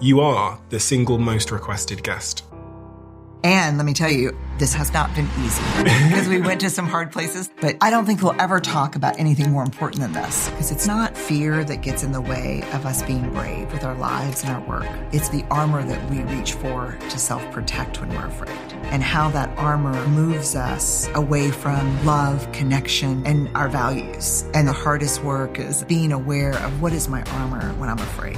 You are the single most requested guest. And let me tell you, this has not been easy because we went to some hard places, but I don't think we'll ever talk about anything more important than this because it's not fear that gets in the way of us being brave with our lives and our work. It's the armor that we reach for to self-protect when we're afraid and how that armor moves us away from love, connection, and our values. And the hardest work is being aware of what is my armor when I'm afraid.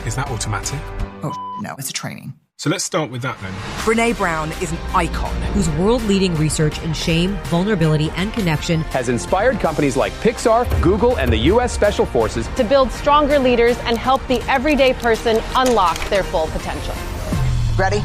Is that automatic? Oh, no, it's a training. So let's start with that then. Brené Brown is an icon whose world-leading research in shame, vulnerability, and connection has inspired companies like Pixar, Google, and the U.S. Special Forces to build stronger leaders and help the everyday person unlock their full potential. Ready?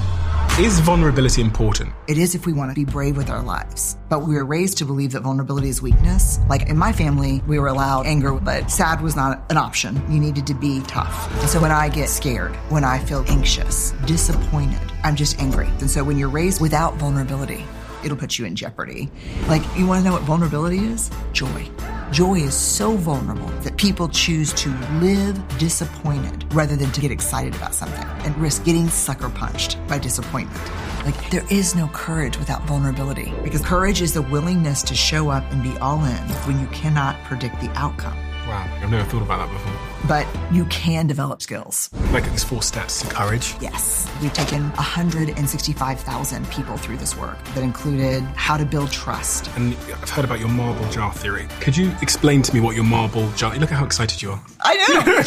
Is vulnerability important? It is if we want to be brave with our lives. But we were raised to believe that vulnerability is weakness. Like in my family, we were allowed anger, but sad was not an option. You needed to be tough. And so when I get scared, when I feel anxious, disappointed, I'm just angry. And so when you're raised without vulnerability, it'll put you in jeopardy. Like, you want to know what vulnerability is? Joy. Joy is so vulnerable that people choose to live disappointed rather than to get excited about something and risk getting sucker punched by disappointment. Like, there is no courage without vulnerability because courage is the willingness to show up and be all in when you cannot predict the outcome. Wow, I've never thought about that before. But you can develop skills. Like these 4 steps to courage? Yes. We've taken 165,000 people through this work that included how to build trust. And I've heard about your marble jar theory. Could you explain to me what your marble jar... Look at how excited you are. I know.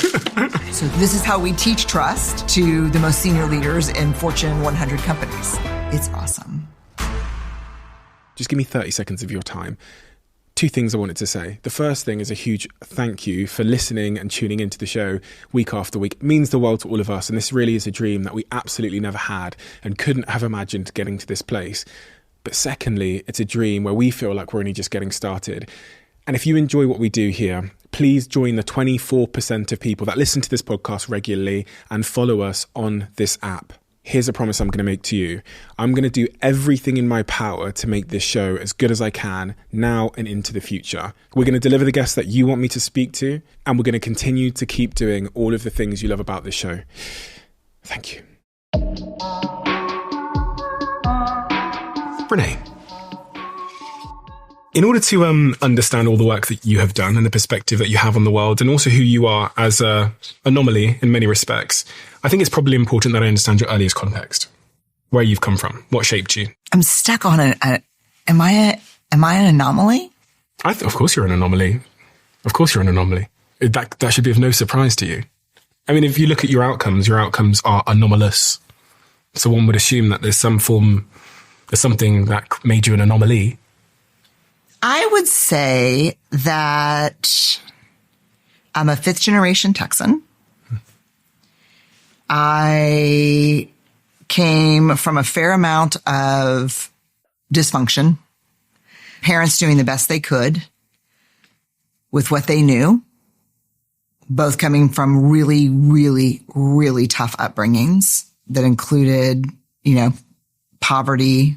So this is how we teach trust to the most senior leaders in Fortune 100 companies. It's awesome. Just give me 30 seconds of your time. 2 things I wanted to say. The first thing is a huge thank you for listening and tuning into the show week after week. It means the world to all of us, and this really is a dream that we absolutely never had and couldn't have imagined getting to this place. But secondly, it's a dream where we feel like we're only just getting started. And if you enjoy what we do here, please join the 24% of people that listen to this podcast regularly and follow us on this app. Here's a promise I'm going to make to you. I'm going to do everything in my power to make this show as good as I can now and into the future. We're going to deliver the guests that you want me to speak to, and we're going to continue to keep doing all of the things you love about this show. Thank you. Brené, in order to understand all the work that you have done and the perspective that you have on the world and also who you are as an anomaly in many respects, I think it's probably important that I understand your earliest context, where you've come from, what shaped you. I'm stuck on it. Am I an anomaly? Of course you're an anomaly. Of course you're an anomaly. That should be of no surprise to you. I mean, if you look at your outcomes are anomalous. So one would assume that there's something that made you an anomaly. I would say that I'm a 5th generation Texan. I came from a fair amount of dysfunction, parents doing the best they could with what they knew, both coming from really, really, really tough upbringings that included, poverty,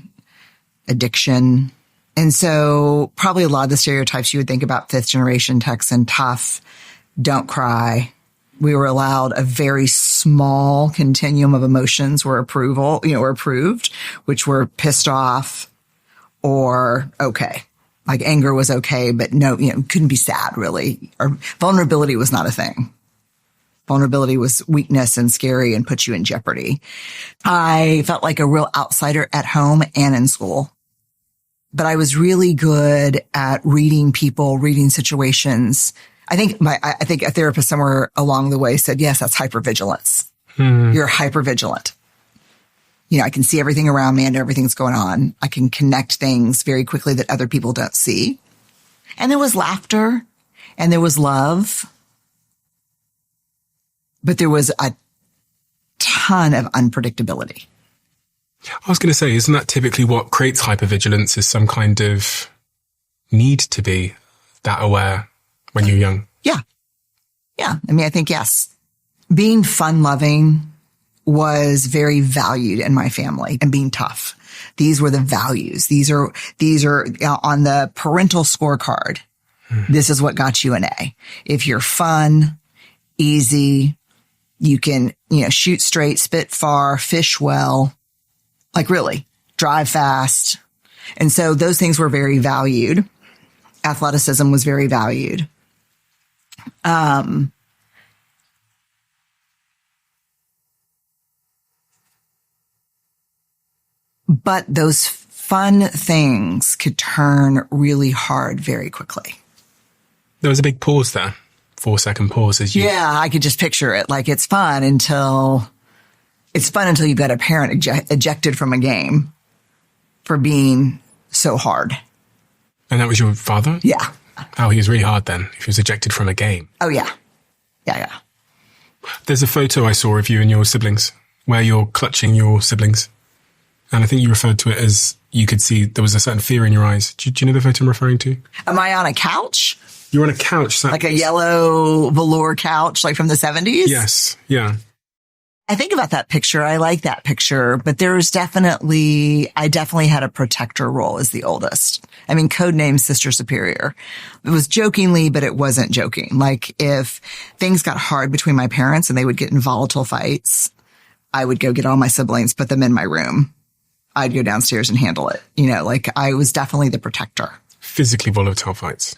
addiction. And so probably a lot of the stereotypes you would think about 5th generation Texan, tough, don't cry. We were allowed a very small continuum of emotions were approved, which were pissed off or okay. Like anger was okay, but no, couldn't be sad really. Or vulnerability was not a thing. Vulnerability was weakness and scary and put you in jeopardy. I felt like a real outsider at home and in school. But I was really good at reading people, reading situations. I think a therapist somewhere along the way said, yes, that's hypervigilance. You're hypervigilant. I can see everything around me and everything's going on. I can connect things very quickly that other people don't see. And there was laughter and there was love, but there was a ton of unpredictability. I was going to say, isn't that typically what creates hypervigilance, is some kind of need to be that aware when you're young? Yeah. I mean, I think, yes. Being fun-loving was very valued in my family, and being tough. These were the values. These are on the parental scorecard. This is what got you an A. If you're fun, easy, You can, shoot straight, spit far, fish well, like really drive fast. And so those things were very valued. Athleticism was very valued. But those fun things could turn really hard very quickly. There was a big pause there. 4-second pause as you... Yeah, I could just picture it. Like it's fun until you've got a parent ejected from a game for being so hard. And that was your father? Yeah. Oh, he was really hard then, if he was ejected from a game. Oh, yeah. Yeah. There's a photo I saw of you and your siblings where you're clutching your siblings. And I think you referred to it as you could see there was a certain fear in your eyes. Do you know the photo I'm referring to? Am I on a couch? You're on a couch. Like a yellow velour couch, like from the 70s? Yes. Yeah. I think about that picture. I like that picture, but I definitely had a protector role as the oldest. I mean, codename Sister Superior. It was jokingly, but it wasn't joking. Like if things got hard between my parents and they would get in volatile fights, I would go get all my siblings, put them in my room. I'd go downstairs and handle it. Like I was definitely the protector. Physically volatile fights?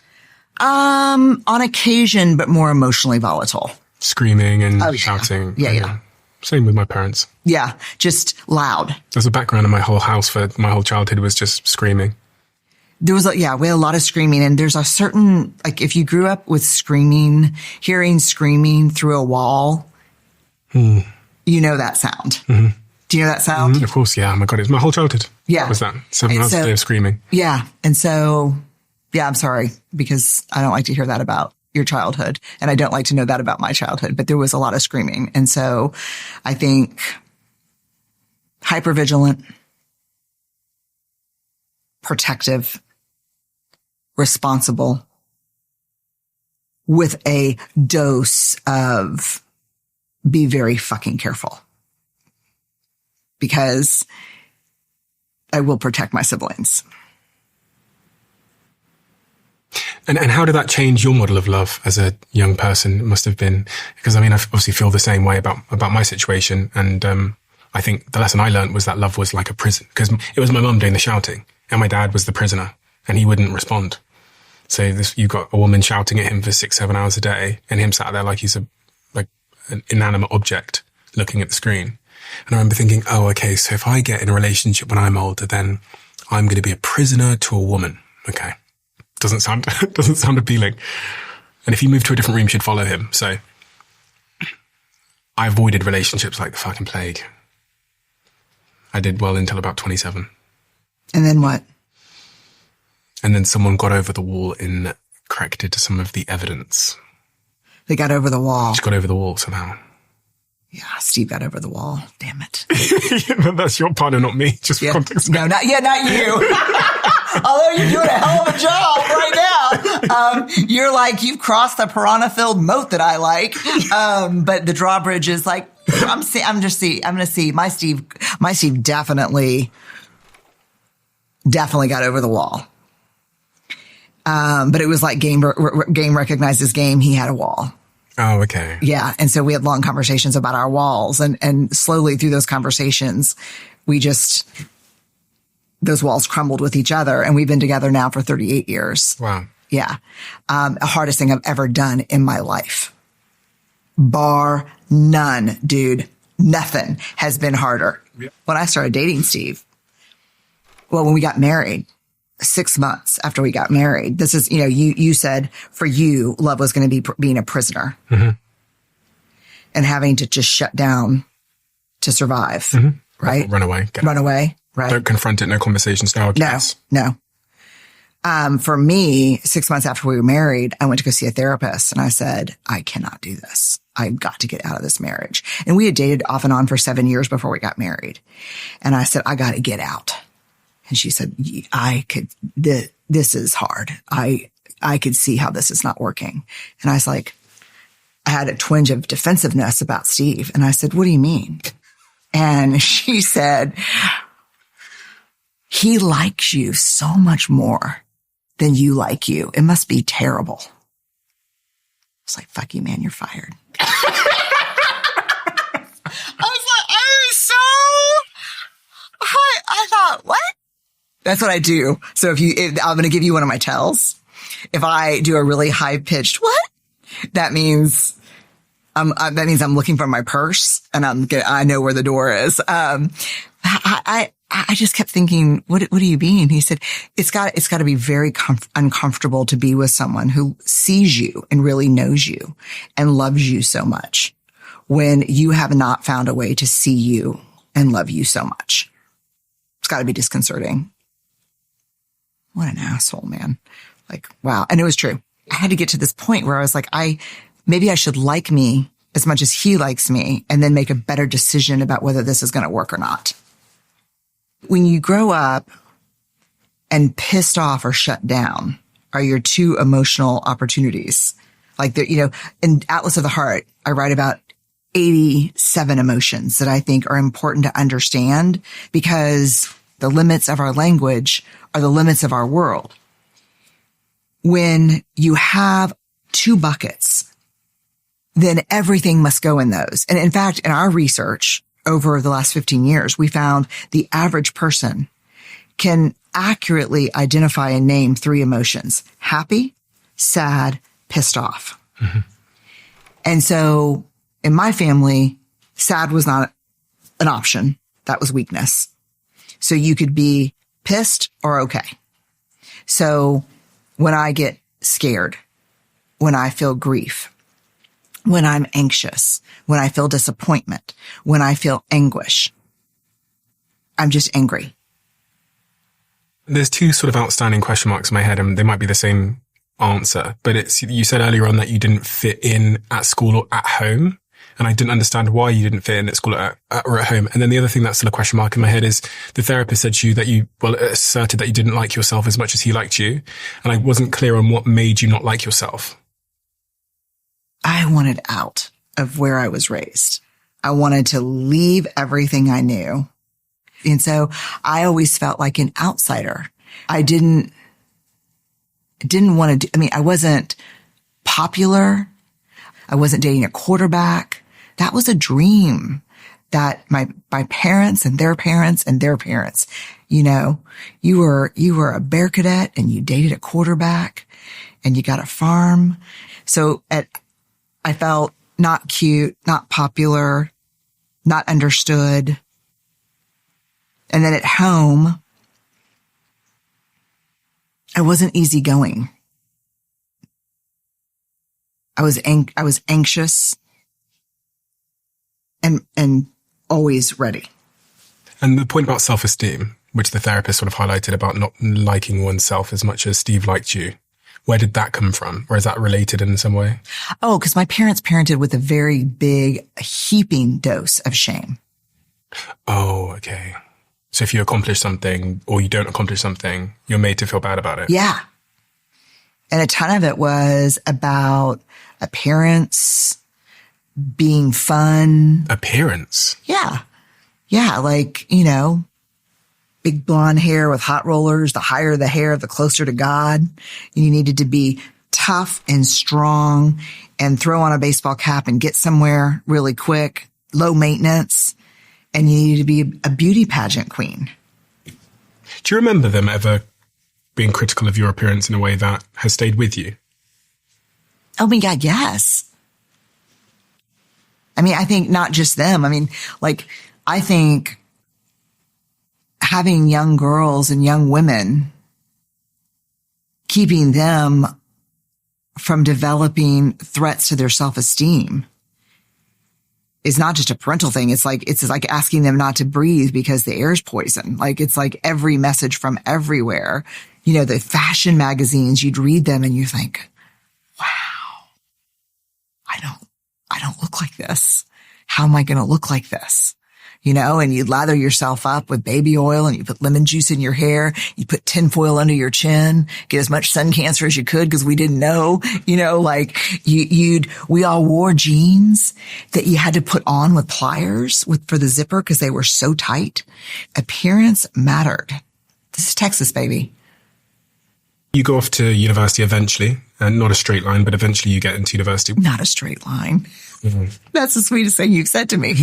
On occasion, but more emotionally volatile. Screaming and shouting. Yeah. Same with my parents. Yeah, just loud. There's a background in my whole house for my whole childhood was just screaming. We had a lot of screaming, and there's a certain, like if you grew up with hearing screaming through a wall, you know that sound. Mm-hmm. Do you know that sound? Mm-hmm. Of course, yeah. Oh my God, it's my whole childhood. Yeah. What was that? 7 hours a day of screaming. Yeah. And so, I'm sorry, because I don't like to hear that about your childhood. And I don't like to know that about my childhood, but there was a lot of screaming. And so I think hypervigilant, protective, responsible, with a dose of be very fucking careful, because I will protect my siblings. And how did that change your model of love as a young person? It must have been, because I obviously feel the same way about my situation. And I think the lesson I learned was that love was like a prison, because it was my mum doing the shouting and my dad was the prisoner and he wouldn't respond. So you've got a woman shouting at him for 6-7 hours a day and him sat there like he's an inanimate object looking at the screen. And I remember thinking, oh, okay, so if I get in a relationship when I'm older, then I'm going to be a prisoner to a woman. Okay. Doesn't sound appealing. And if he moved to a different room, she'd follow him. So I avoided relationships like the fucking plague. I did well until about 27. And then what? And then someone got over the wall and corrected some of the evidence. They got over the wall. She got over the wall somehow. Yeah, Steve got over the wall. Damn it. That's your partner, not me. Just for context. No, not you. Although you're doing a hell of a job right now. You're like, you've crossed the piranha-filled moat that I like. But the drawbridge is like, I'm going to see. My Steve definitely got over the wall. But it was like game recognizes game. He had a wall. Oh, okay. Yeah. And so we had long conversations about our walls, and slowly through those conversations, those walls crumbled with each other, and we've been together now for 38 years. Wow. Yeah. The hardest thing I've ever done in my life. Bar none, dude. Nothing has been harder. Yeah. When I started dating Steve, when we got married, 6 months after we got married, this is, you said for you, love was going to be being a prisoner, mm-hmm. and having to just shut down to survive, mm-hmm. right? Run away. Run away, right? Don't confront it, no conversation style. No. For me, 6 months after we were married, I went to go see a therapist, and I said, I cannot do this. I've got to get out of this marriage. And we had dated off and on for 7 years before we got married. And I said, I got to get out. And she said, this is hard. I could see how this is not working. And I was like, I had a twinge of defensiveness about Steve. And I said, what do you mean? And she said, he likes you so much more than you like you. It must be terrible. I was like, fuck you, man, you're fired. That's what I do. So I'm going to give you one of my tells. If I do a really high pitched, what? That means I'm looking for my purse and I know where the door is. I just kept thinking, what do you mean? He said, it's got to be very uncomfortable to be with someone who sees you and really knows you and loves you so much when you have not found a way to see you and love you so much. It's got to be disconcerting. What an asshole, man. Like, wow. And it was true. I had to get to this point where I was like, maybe I should like me as much as he likes me and then make a better decision about whether this is going to work or not. When you grow up and pissed off or shut down are your two emotional opportunities. Like, in Atlas of the Heart, I write about 87 emotions that I think are important to understand because the limits of our language are the limits of our world. When you have two buckets, then everything must go in those. And in fact, in our research over the last 15 years, we found the average person can accurately identify and name three emotions: happy, sad, pissed off. Mm-hmm. And so in my family, sad was not an option. That was weakness. So you could be pissed or okay. So when I get scared, when I feel grief, when I'm anxious, when I feel disappointment, when I feel anguish, I'm just angry. There's two sort of outstanding question marks in my head, and they might be the same answer, but you said earlier on that you didn't fit in at school or at home. And I didn't understand why you didn't fit in at school or at home. And then the other thing that's still a question mark in my head is the therapist said to you that asserted that you didn't like yourself as much as he liked you. And I wasn't clear on what made you not like yourself. I wanted out of where I was raised. I wanted to leave everything I knew. And so I always felt like an outsider. I didn't want to I wasn't popular. I wasn't dating a quarterback. That was a dream that my parents and their parents and their parents, you were a bear cadet and you dated a quarterback and you got a farm. So I felt not cute, not popular, not understood. And then at home, I wasn't easygoing. I was anxious and always ready. And the point about self-esteem, which the therapist sort of highlighted about not liking oneself as much as Steve liked you, where did that come from? Or is that related in some way? Oh, because my parents parented with a very big, heaping dose of shame. Oh, okay. So if you accomplish something or you don't accomplish something, you're made to feel bad about it. Yeah. And a ton of it was about appearance, being fun. Appearance? Yeah. Yeah. Like, big blonde hair with hot rollers. The higher the hair, the closer to God. You needed to be tough and strong and throw on a baseball cap and get somewhere really quick, low maintenance. And you needed to be a beauty pageant queen. Do you remember them ever being critical of your appearance in a way that has stayed with you? Oh my God, yes. I think not just them. I think having young girls and young women, keeping them from developing threats to their self-esteem is not just a parental thing. It's like asking them not to breathe because the air's poison. It's like every message from everywhere. The fashion magazines, you'd read them and you think, wow, I don't look like this. How am I going to look like this? And you lather yourself up with baby oil and you put lemon juice in your hair. You put tinfoil under your chin, get as much sun cancer as you could because we didn't know, we all wore jeans that you had to put on with pliers for the zipper because they were so tight. Appearance mattered. This is Texas, baby. You go off to university eventually, and not a straight line, but eventually you get into university. Not a straight line. Mm-hmm. That's the sweetest thing you've said to me.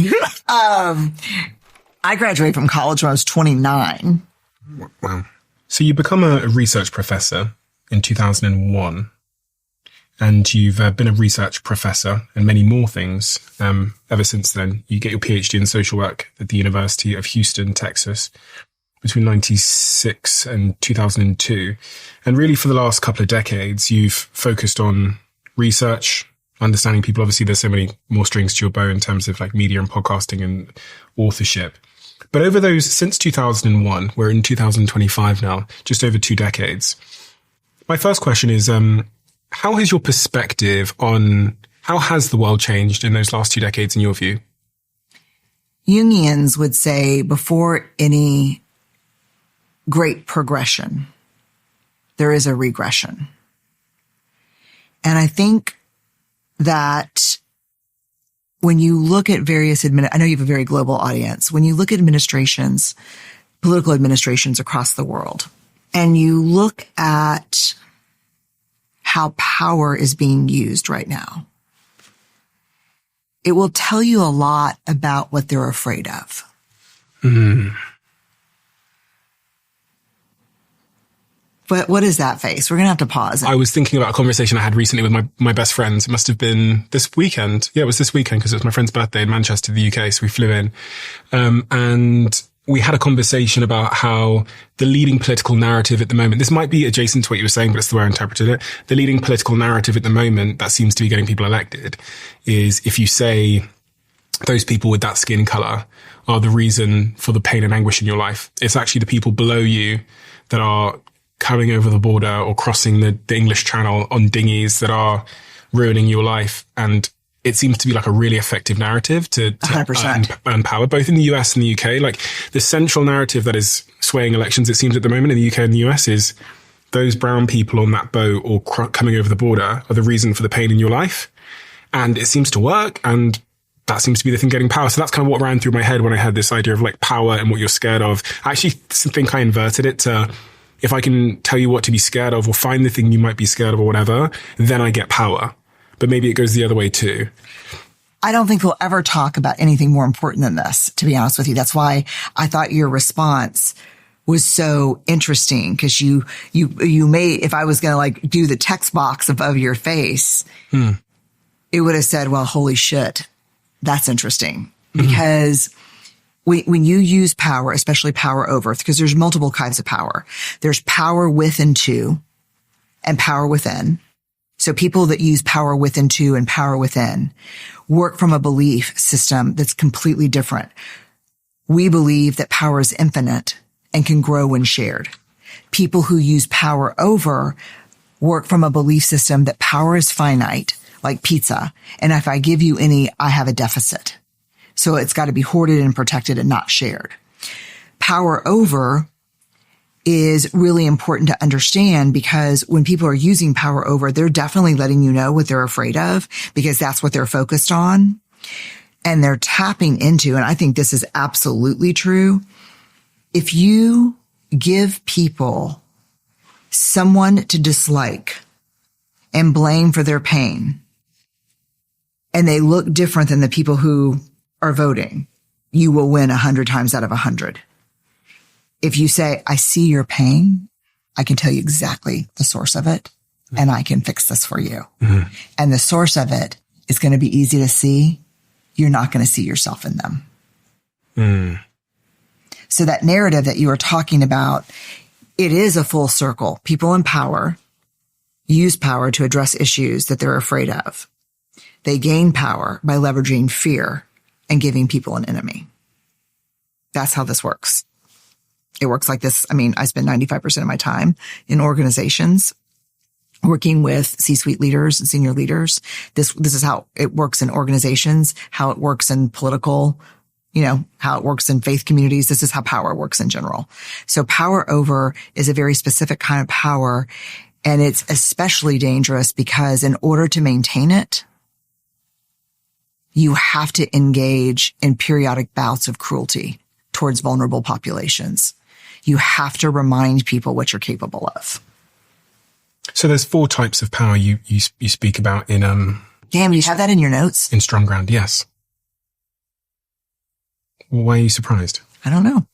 I graduated from college when I was 29. Wow. So you become a research professor in 2001, and you've been a research professor and many more things ever since then. You get your PhD in social work at the University of Houston, Texas, between 96 and 2002. And really for the last couple of decades, you've focused on research, understanding people. Obviously, there's so many more strings to your bow in terms of like media and podcasting and authorship. But over those, since 2001, we're in 2025 now, just over 2 decades. My first question is, how has your perspective on how has the world changed in those last 2 decades in your view? Jungians would say before any great progression, there is a regression. And I think that when you look at various I know you have a very global audience. When you look at administrations, political administrations across the world, and you look at how power is being used right now, it will tell you a lot about what they're afraid of. Mm. But what is that face? We're going to have to pause. I was thinking about a conversation I had recently with my best friends. It must have been this weekend. Yeah, it was this weekend because it was my friend's birthday in Manchester, the UK. So we flew in. And we had a conversation about how the leading political narrative at the moment, this might be adjacent to what you were saying, but it's the way I interpreted it. The leading political narrative at the moment that seems to be getting people elected is if you say those people with that skin color are the reason for the pain and anguish in your life, it's actually the people below you that are coming over the border or crossing the English Channel on dinghies that are ruining your life. And it seems to be like a really effective narrative to 100%. Earn power, both in the US and the UK. Like the central narrative that is swaying elections, it seems at the moment in the UK and the US, is those brown people on that boat or coming over the border are the reason for the pain in your life. And it seems to work. And that seems to be the thing getting power. So that's kind of what ran through my head when I had this idea of like power and what you're scared of. I actually think I inverted it to, if I can tell you what to be scared of or find the thing you might be scared of or whatever, then I get power. But maybe it goes the other way too. I don't think we'll ever talk about anything more important than this, to be honest with you. That's why I thought your response was so interesting, because you made, if I was going to like do the text box above your face, it would have said, well, holy shit, that's interesting. Because when you use power, especially power over, because there's multiple kinds of power. There's power with and to, and power within. So people that use power with and to and power within work from a belief system that's completely different. We believe that power is infinite and can grow when shared. People who use power over work from a belief system that power is finite, like pizza. And if I give you any, I have a deficit. So it's got to be hoarded and protected and not shared. Power over is really important to understand, because when people are using power over, they're definitely letting you know what they're afraid of, because that's what they're focused on. And they're tapping into, and I think this is absolutely true. If you give people someone to dislike and blame for their pain, and they look different than the people who are voting, you will win 100 times out of 100. If you say, I see your pain, I can tell you exactly the source of it, and I can fix this for you. Mm-hmm. And the source of it is going to be easy to see. You're not going to see yourself in them. Mm. So that narrative that you were talking about, it is a full circle. People in power use power to address issues that they're afraid of. They gain power by leveraging fear and giving people an enemy. That's how this works. It works like this. I mean, I spend 95% of my time in organizations working with C-suite leaders and senior leaders. This is how it works in organizations, how it works in political, how it works in faith communities. This is how power works in general. So power over is a very specific kind of power, and it's especially dangerous because in order to maintain it, you have to engage in periodic bouts of cruelty towards vulnerable populations. You have to remind people what you're capable of. So there's 4 types of power you speak about in Damn, you have that in your notes? In Strong Ground, yes. Why are you surprised? I don't know.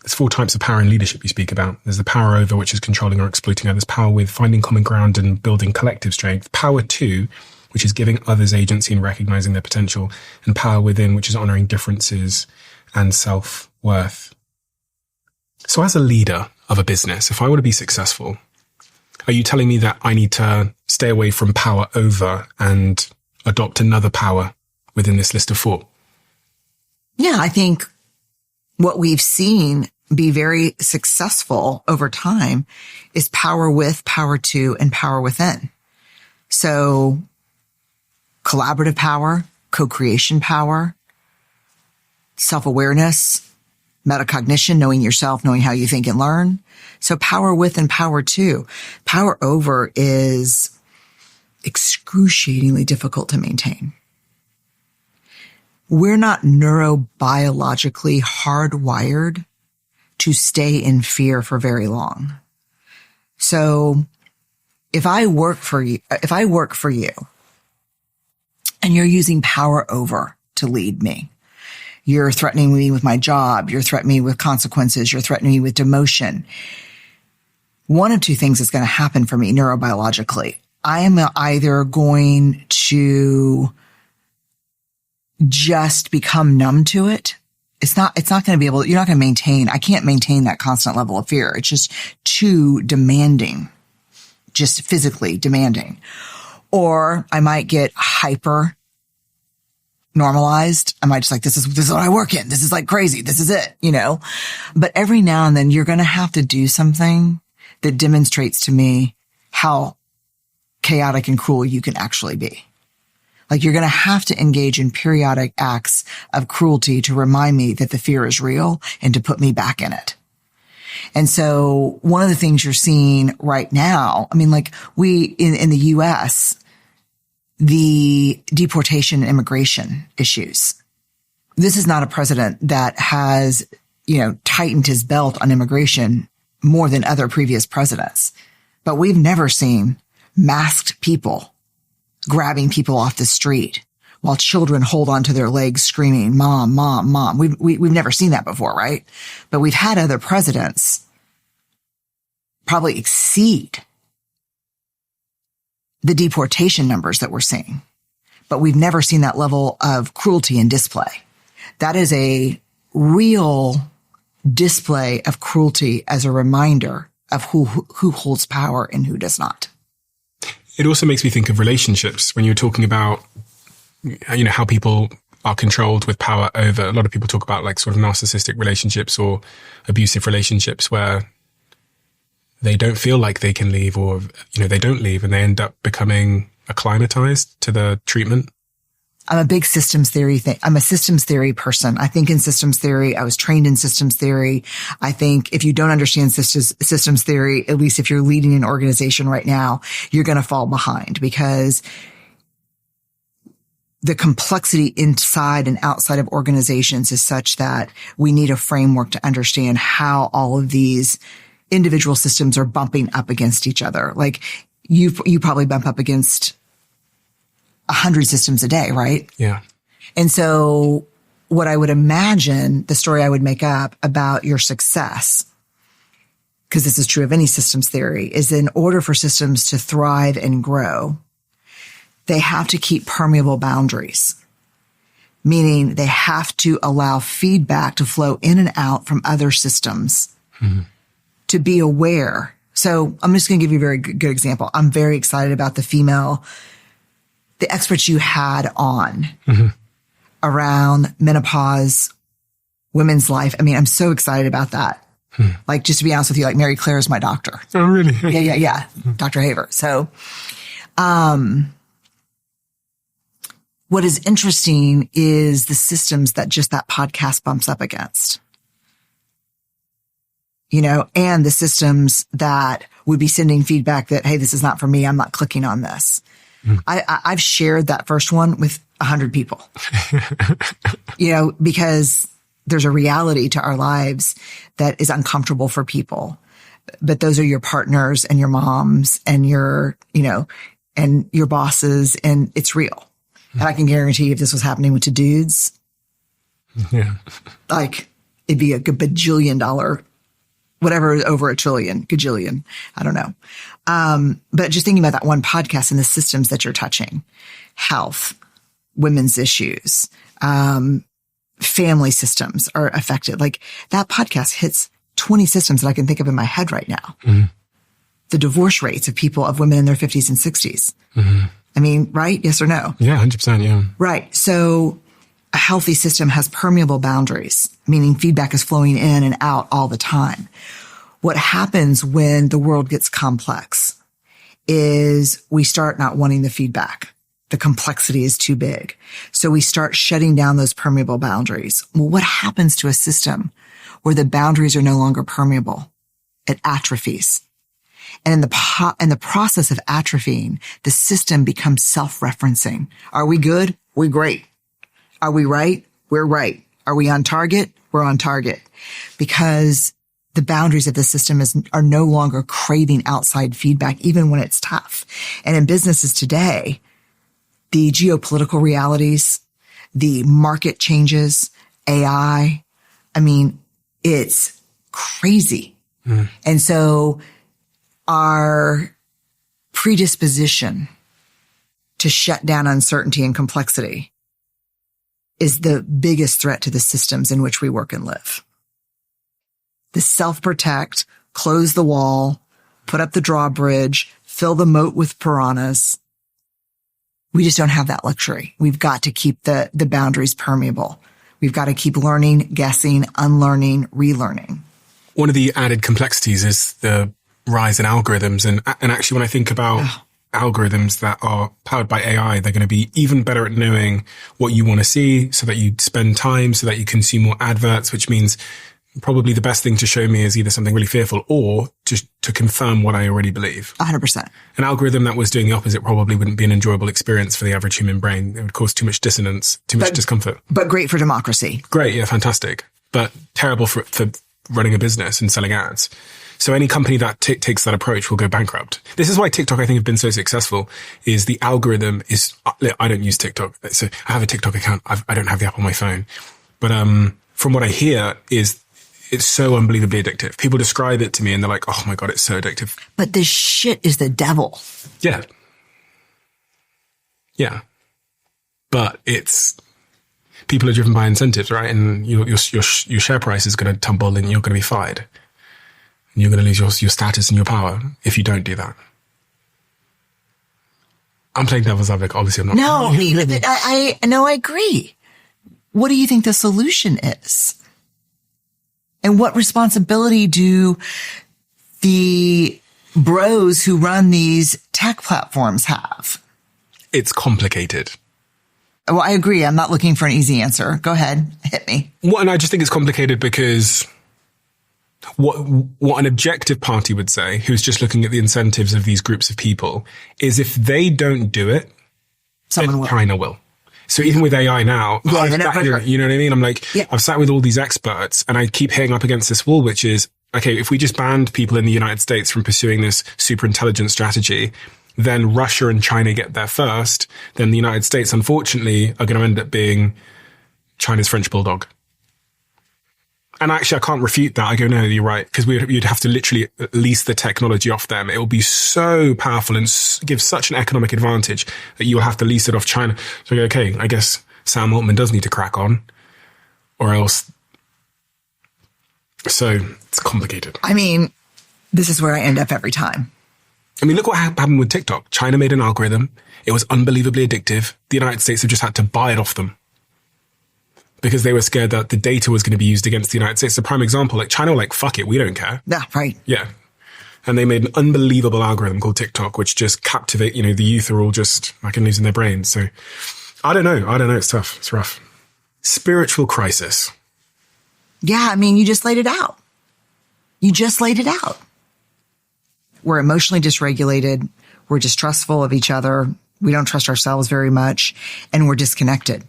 There's 4 types of power in leadership you speak about. There's the power over, which is controlling or exploiting others, power with, finding common ground and building collective strength, power to, which is giving others agency and recognizing their potential, and power within, which is honoring differences and self-worth. So as a leader of a business, if I were to be successful, are you telling me that I need to stay away from power over and adopt another power within this list of 4? Yeah, I think what we've seen be very successful over time is power with, power to, and power within. So collaborative power, co-creation power, self-awareness, metacognition, knowing yourself, knowing how you think and learn. So power with and power to. Power over is excruciatingly difficult to maintain. We're not neurobiologically hardwired to stay in fear for very long. So if I work for you and you're using power over to lead me, you're threatening me with my job, you're threatening me with consequences, you're threatening me with demotion, one of 2 things is going to happen for me neurobiologically. I am either going to just become numb to it. It's not going to be able, you're not going to maintain, I can't maintain that constant level of fear. It's just too demanding, just physically demanding. Or I might get hyper normalized. I might just like, this is what I work in. This is like crazy. This is it, but every now and then you're going to have to do something that demonstrates to me how chaotic and cruel you can actually be. Like you're going to have to engage in periodic acts of cruelty to remind me that the fear is real and to put me back in it. And so one of the things you're seeing right now, I mean, like in the US, the deportation and immigration issues. This is not a president that has, tightened his belt on immigration more than other previous presidents. But we've never seen masked people grabbing people off the street while children hold onto their legs screaming, "Mom, mom, mom." We've never seen that before, right? But we've had other presidents probably exceed the deportation numbers that we're seeing. But we've never seen that level of cruelty and display. That is a real display of cruelty as a reminder of who holds power and who does not. It also makes me think of relationships when you're talking about, how people are controlled with power over. A lot of people talk about like sort of narcissistic relationships or abusive relationships where they don't feel like they can leave or, they don't leave and they end up becoming acclimatized to the treatment. I'm a big systems theory I'm a systems theory person. I think in systems theory. I was trained in systems theory. I think if you don't understand systems theory, at least if you're leading an organization right now, you're going to fall behind because the complexity inside and outside of organizations is such that we need a framework to understand how all of these individual systems are bumping up against each other. Like you probably bump up against 100 systems a day, right? Yeah. And so what I would imagine, the story I would make up about your success, because this is true of any systems theory, is in order for systems to thrive and grow, they have to keep permeable boundaries, meaning they have to allow feedback to flow in and out from other systems to be aware. So I'm just going to give you a very good example. I'm very excited about the experts you had on around menopause, women's life. I mean, I'm so excited about that. Like, just to be honest with you, like Mary Claire is my doctor. Oh, really? Yeah. Dr. Haver. So, what is interesting is the systems that just that podcast bumps up against, and the systems that would be sending feedback that, hey, this is not for me. I'm not clicking on this. I've shared that first one with 100 people, because there's a reality to our lives that is uncomfortable for people. But those are your partners and your moms and your bosses, and it's real. And I can guarantee if this was happening to dudes, like it'd be a bajillion dollar, whatever, over a trillion, gajillion. I don't know. But just thinking about that one podcast and the systems that you're touching, health, women's issues, family systems are affected. Like that podcast hits 20 systems that I can think of in my head right now. Mm-hmm. The divorce rates of women in their 50s and 60s. Mm-hmm. I mean, right? Yes or no? Yeah, 100%. Yeah. Right. So a healthy system has permeable boundaries, meaning feedback is flowing in and out all the time. What happens when the world gets complex is we start not wanting the feedback. The complexity is too big. So we start shutting down those permeable boundaries. Well, what happens to a system where the boundaries are no longer permeable? It atrophies. And in the process of atrophying, the system becomes self-referencing. Are we good? We're great. Are we right? We're right. Are we on target? We're on target. Because the boundaries of the system are no longer craving outside feedback, even when it's tough. And in businesses today, the geopolitical realities, the market changes, AI, I mean, it's crazy. Mm. And so our predisposition to shut down uncertainty and complexity is the biggest threat to the systems in which we work and live. The self-protect, close the wall, put up the drawbridge, fill the moat with piranhas. We just don't have that luxury. We've got to keep the boundaries permeable. We've got to keep learning, guessing, unlearning, relearning. One of the added complexities is the rise in algorithms. And actually, when I think about algorithms that are powered by AI, they're going to be even better at knowing what you want to see so that you spend time, so that you consume more adverts, which means probably the best thing to show me is either something really fearful or just to confirm what I already believe. 100%. An algorithm that was doing the opposite probably wouldn't be an enjoyable experience for the average human brain. It would cause too much dissonance, too much discomfort. But great for democracy. Great. Yeah. Fantastic. But terrible for running a business and selling ads. So any company that takes that approach will go bankrupt. This is why TikTok, I think, have been so successful, is the algorithm is, I don't use TikTok. So I have a TikTok account. I don't have the app on my phone. But, from what I hear is it's so unbelievably addictive. People describe it to me and they're like, oh my God, it's so addictive. But this shit is the devil. Yeah. Yeah. But people are driven by incentives, right? And your share price is going to tumble and you're going to be fired. And you're going to lose your status and your power if you don't do that. I'm playing devil's advocate. Obviously, I'm not. No, I agree. What do you think the solution is? And what responsibility do the bros who run these tech platforms have? It's complicated. Well, I agree. I'm not looking for an easy answer. Go ahead. Hit me. Well, and I just think it's complicated because what an objective party would say, who's just looking at the incentives of these groups of people, is if they don't do it, someone will. China will. So even with AI now, you know what I mean? I'm like, I've sat with all these experts and I keep hitting up against this wall, which is, okay, if we just banned people in the United States from pursuing this super intelligent strategy, then Russia and China get there first, then the United States, unfortunately, are going to end up being China's French bulldog. And actually, I can't refute that. I go, no, you're right. Because you'd have to literally lease the technology off them. It will be so powerful and give such an economic advantage that you'll have to lease it off China. So I go, okay, I guess Sam Altman does need to crack on or else. So it's complicated. I mean, this is where I end up every time. I mean, look what happened with TikTok. China made an algorithm. It was unbelievably addictive. The United States have just had to buy it off them, because they were scared that the data was going to be used against the United States. A prime example, like China were like, fuck it, we don't care. Yeah, right. Yeah. And they made an unbelievable algorithm called TikTok, which just captivate, the youth are all just fucking losing their brains. So I don't know. It's tough. It's rough. Spiritual crisis. Yeah. I mean, you just laid it out. We're emotionally dysregulated. We're distrustful of each other. We don't trust ourselves very much, and we're disconnected.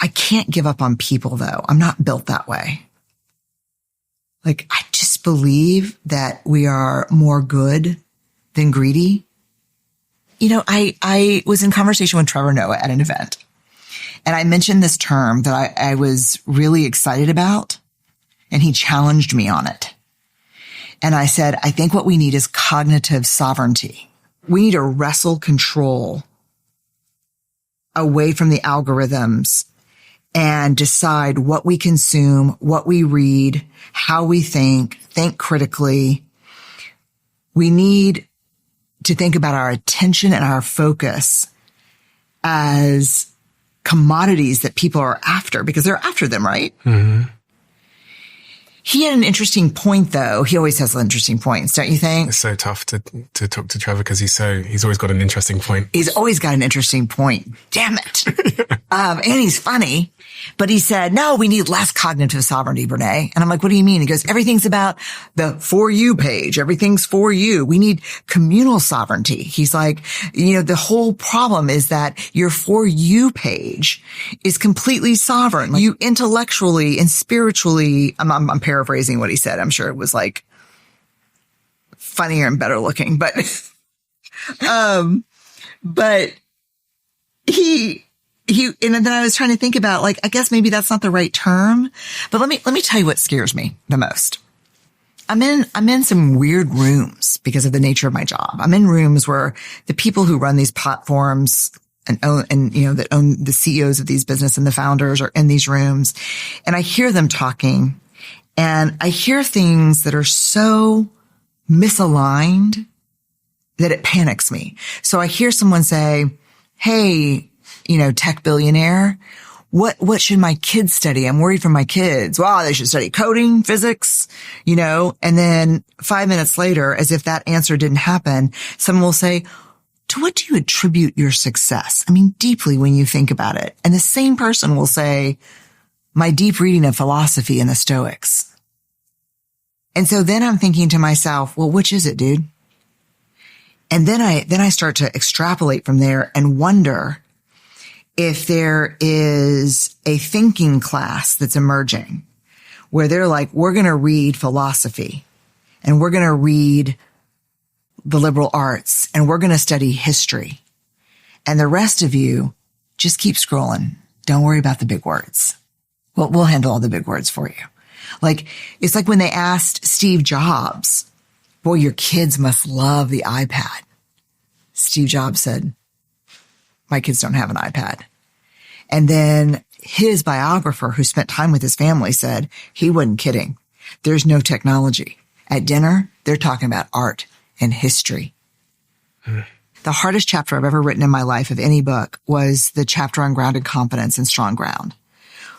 I can't give up on people, though. I'm not built that way. Like, I just believe that we are more good than greedy. I was in conversation with Trevor Noah at an event, and I mentioned this term that I was really excited about. and he challenged me on it. And I said, I think what we need is cognitive sovereignty. We need to wrestle control away from the algorithms and decide what we consume, what we read, how we think critically. We need to think about our attention and our focus as commodities that people are after, because they're after them, right? Mm-hmm. He had an interesting point, though. He always has interesting points, don't you think? It's so tough to talk to Trevor because he's always got an interesting point. He's always got an interesting point. Damn it. And he's funny. But he said, no, we need less cognitive sovereignty, Brené. And I'm like, what do you mean? He goes, everything's about the For You page. Everything's for you. We need communal sovereignty. He's like, the whole problem is that your For You page is completely sovereign. You intellectually and spiritually, I'm paraphrasing what he said. I'm sure it was like funnier and better looking, but and then I was trying to think about, like, I guess maybe that's not the right term, but let me tell you what scares me the most. I'm in some weird rooms because of the nature of my job. I'm in rooms where the people who run these platforms that own the CEOs of these business and the founders are in these rooms, and I hear them talking, and I hear things that are so misaligned that it panics me. So I hear someone say, hey, tech billionaire, what should my kids study? I'm worried for my kids. Well, they should study coding, physics, and then 5 minutes later, as if that answer didn't happen, someone will say, to what do you attribute your success? I mean, deeply when you think about it. And the same person will say, my deep reading of philosophy and the Stoics. And so then I'm thinking to myself, well, which is it, dude? And then I start to extrapolate from there and wonder if there is a thinking class that's emerging where they're like, we're going to read philosophy and we're going to read the liberal arts and we're going to study history. And the rest of you just keep scrolling. Don't worry about the big words. We'll handle all the big words for you. Like, it's like when they asked Steve Jobs, boy, your kids must love the iPad. Steve Jobs said, my kids don't have an iPad. And then his biographer, who spent time with his family, said he wasn't kidding. There's no technology. At dinner, they're talking about art and history. The hardest chapter I've ever written in my life of any book was the chapter on grounded confidence and strong ground.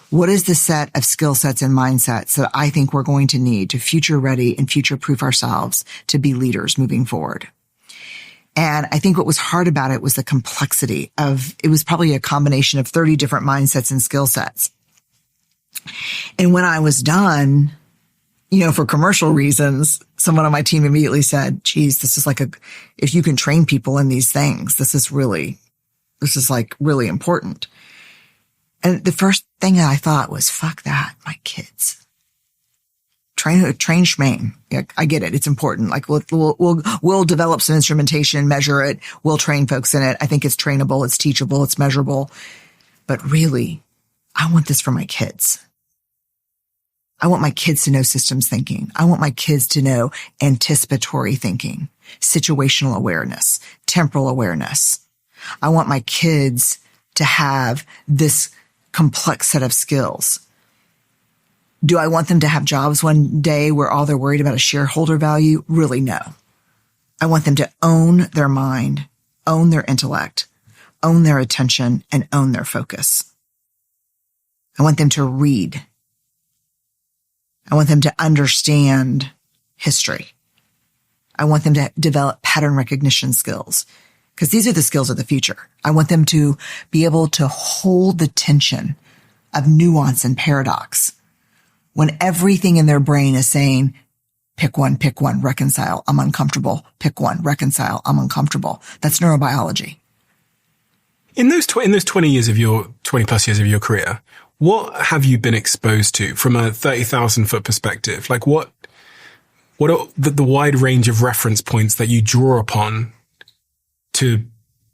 What is the set of skill sets and mindsets that I think we're going to need to future ready and future proof ourselves to be leaders moving forward? And I think what was hard about it was the complexity of, it was probably a combination of 30 different mindsets and skill sets. And when I was done, for commercial reasons, someone on my team immediately said, geez, this is like if you can train people in these things, this is really important. And the first thing I thought was, fuck that, my kids. Train shmame. Yeah, I get it. It's important. Like we'll develop some instrumentation, measure it. We'll train folks in it. I think it's trainable. It's teachable. It's measurable. But really, I want this for my kids. I want my kids to know systems thinking. I want my kids to know anticipatory thinking, situational awareness, temporal awareness. I want my kids to have this complex set of skills. Do I want them to have jobs one day where all they're worried about is shareholder value? Really, no. I want them to own their mind, own their intellect, own their attention, and own their focus. I want them to read. I want them to understand history. I want them to develop pattern recognition skills, because these are the skills of the future. I want them to be able to hold the tension of nuance and paradox when everything in their brain is saying, pick one, reconcile, I'm uncomfortable. Pick one, reconcile, I'm uncomfortable. That's neurobiology. In those 20 plus years of your career, what have you been exposed to from a 30,000 foot perspective? Like what are the wide range of reference points that you draw upon to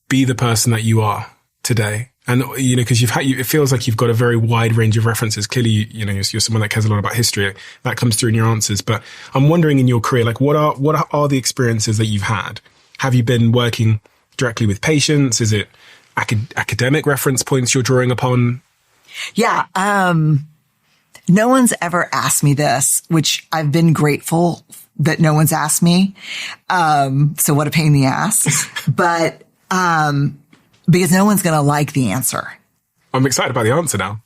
be the person that you are today? And, because it feels like you've got a very wide range of references. Clearly, you're someone that cares a lot about history. That comes through in your answers. But I'm wondering in your career, like what are the experiences that you've had? Have you been working directly with patients? Is it academic reference points you're drawing upon? Yeah. No one's ever asked me this, which I've been grateful that no one's asked me. So what a pain in the ass. But, because no one's going to like the answer. I'm excited about the answer now.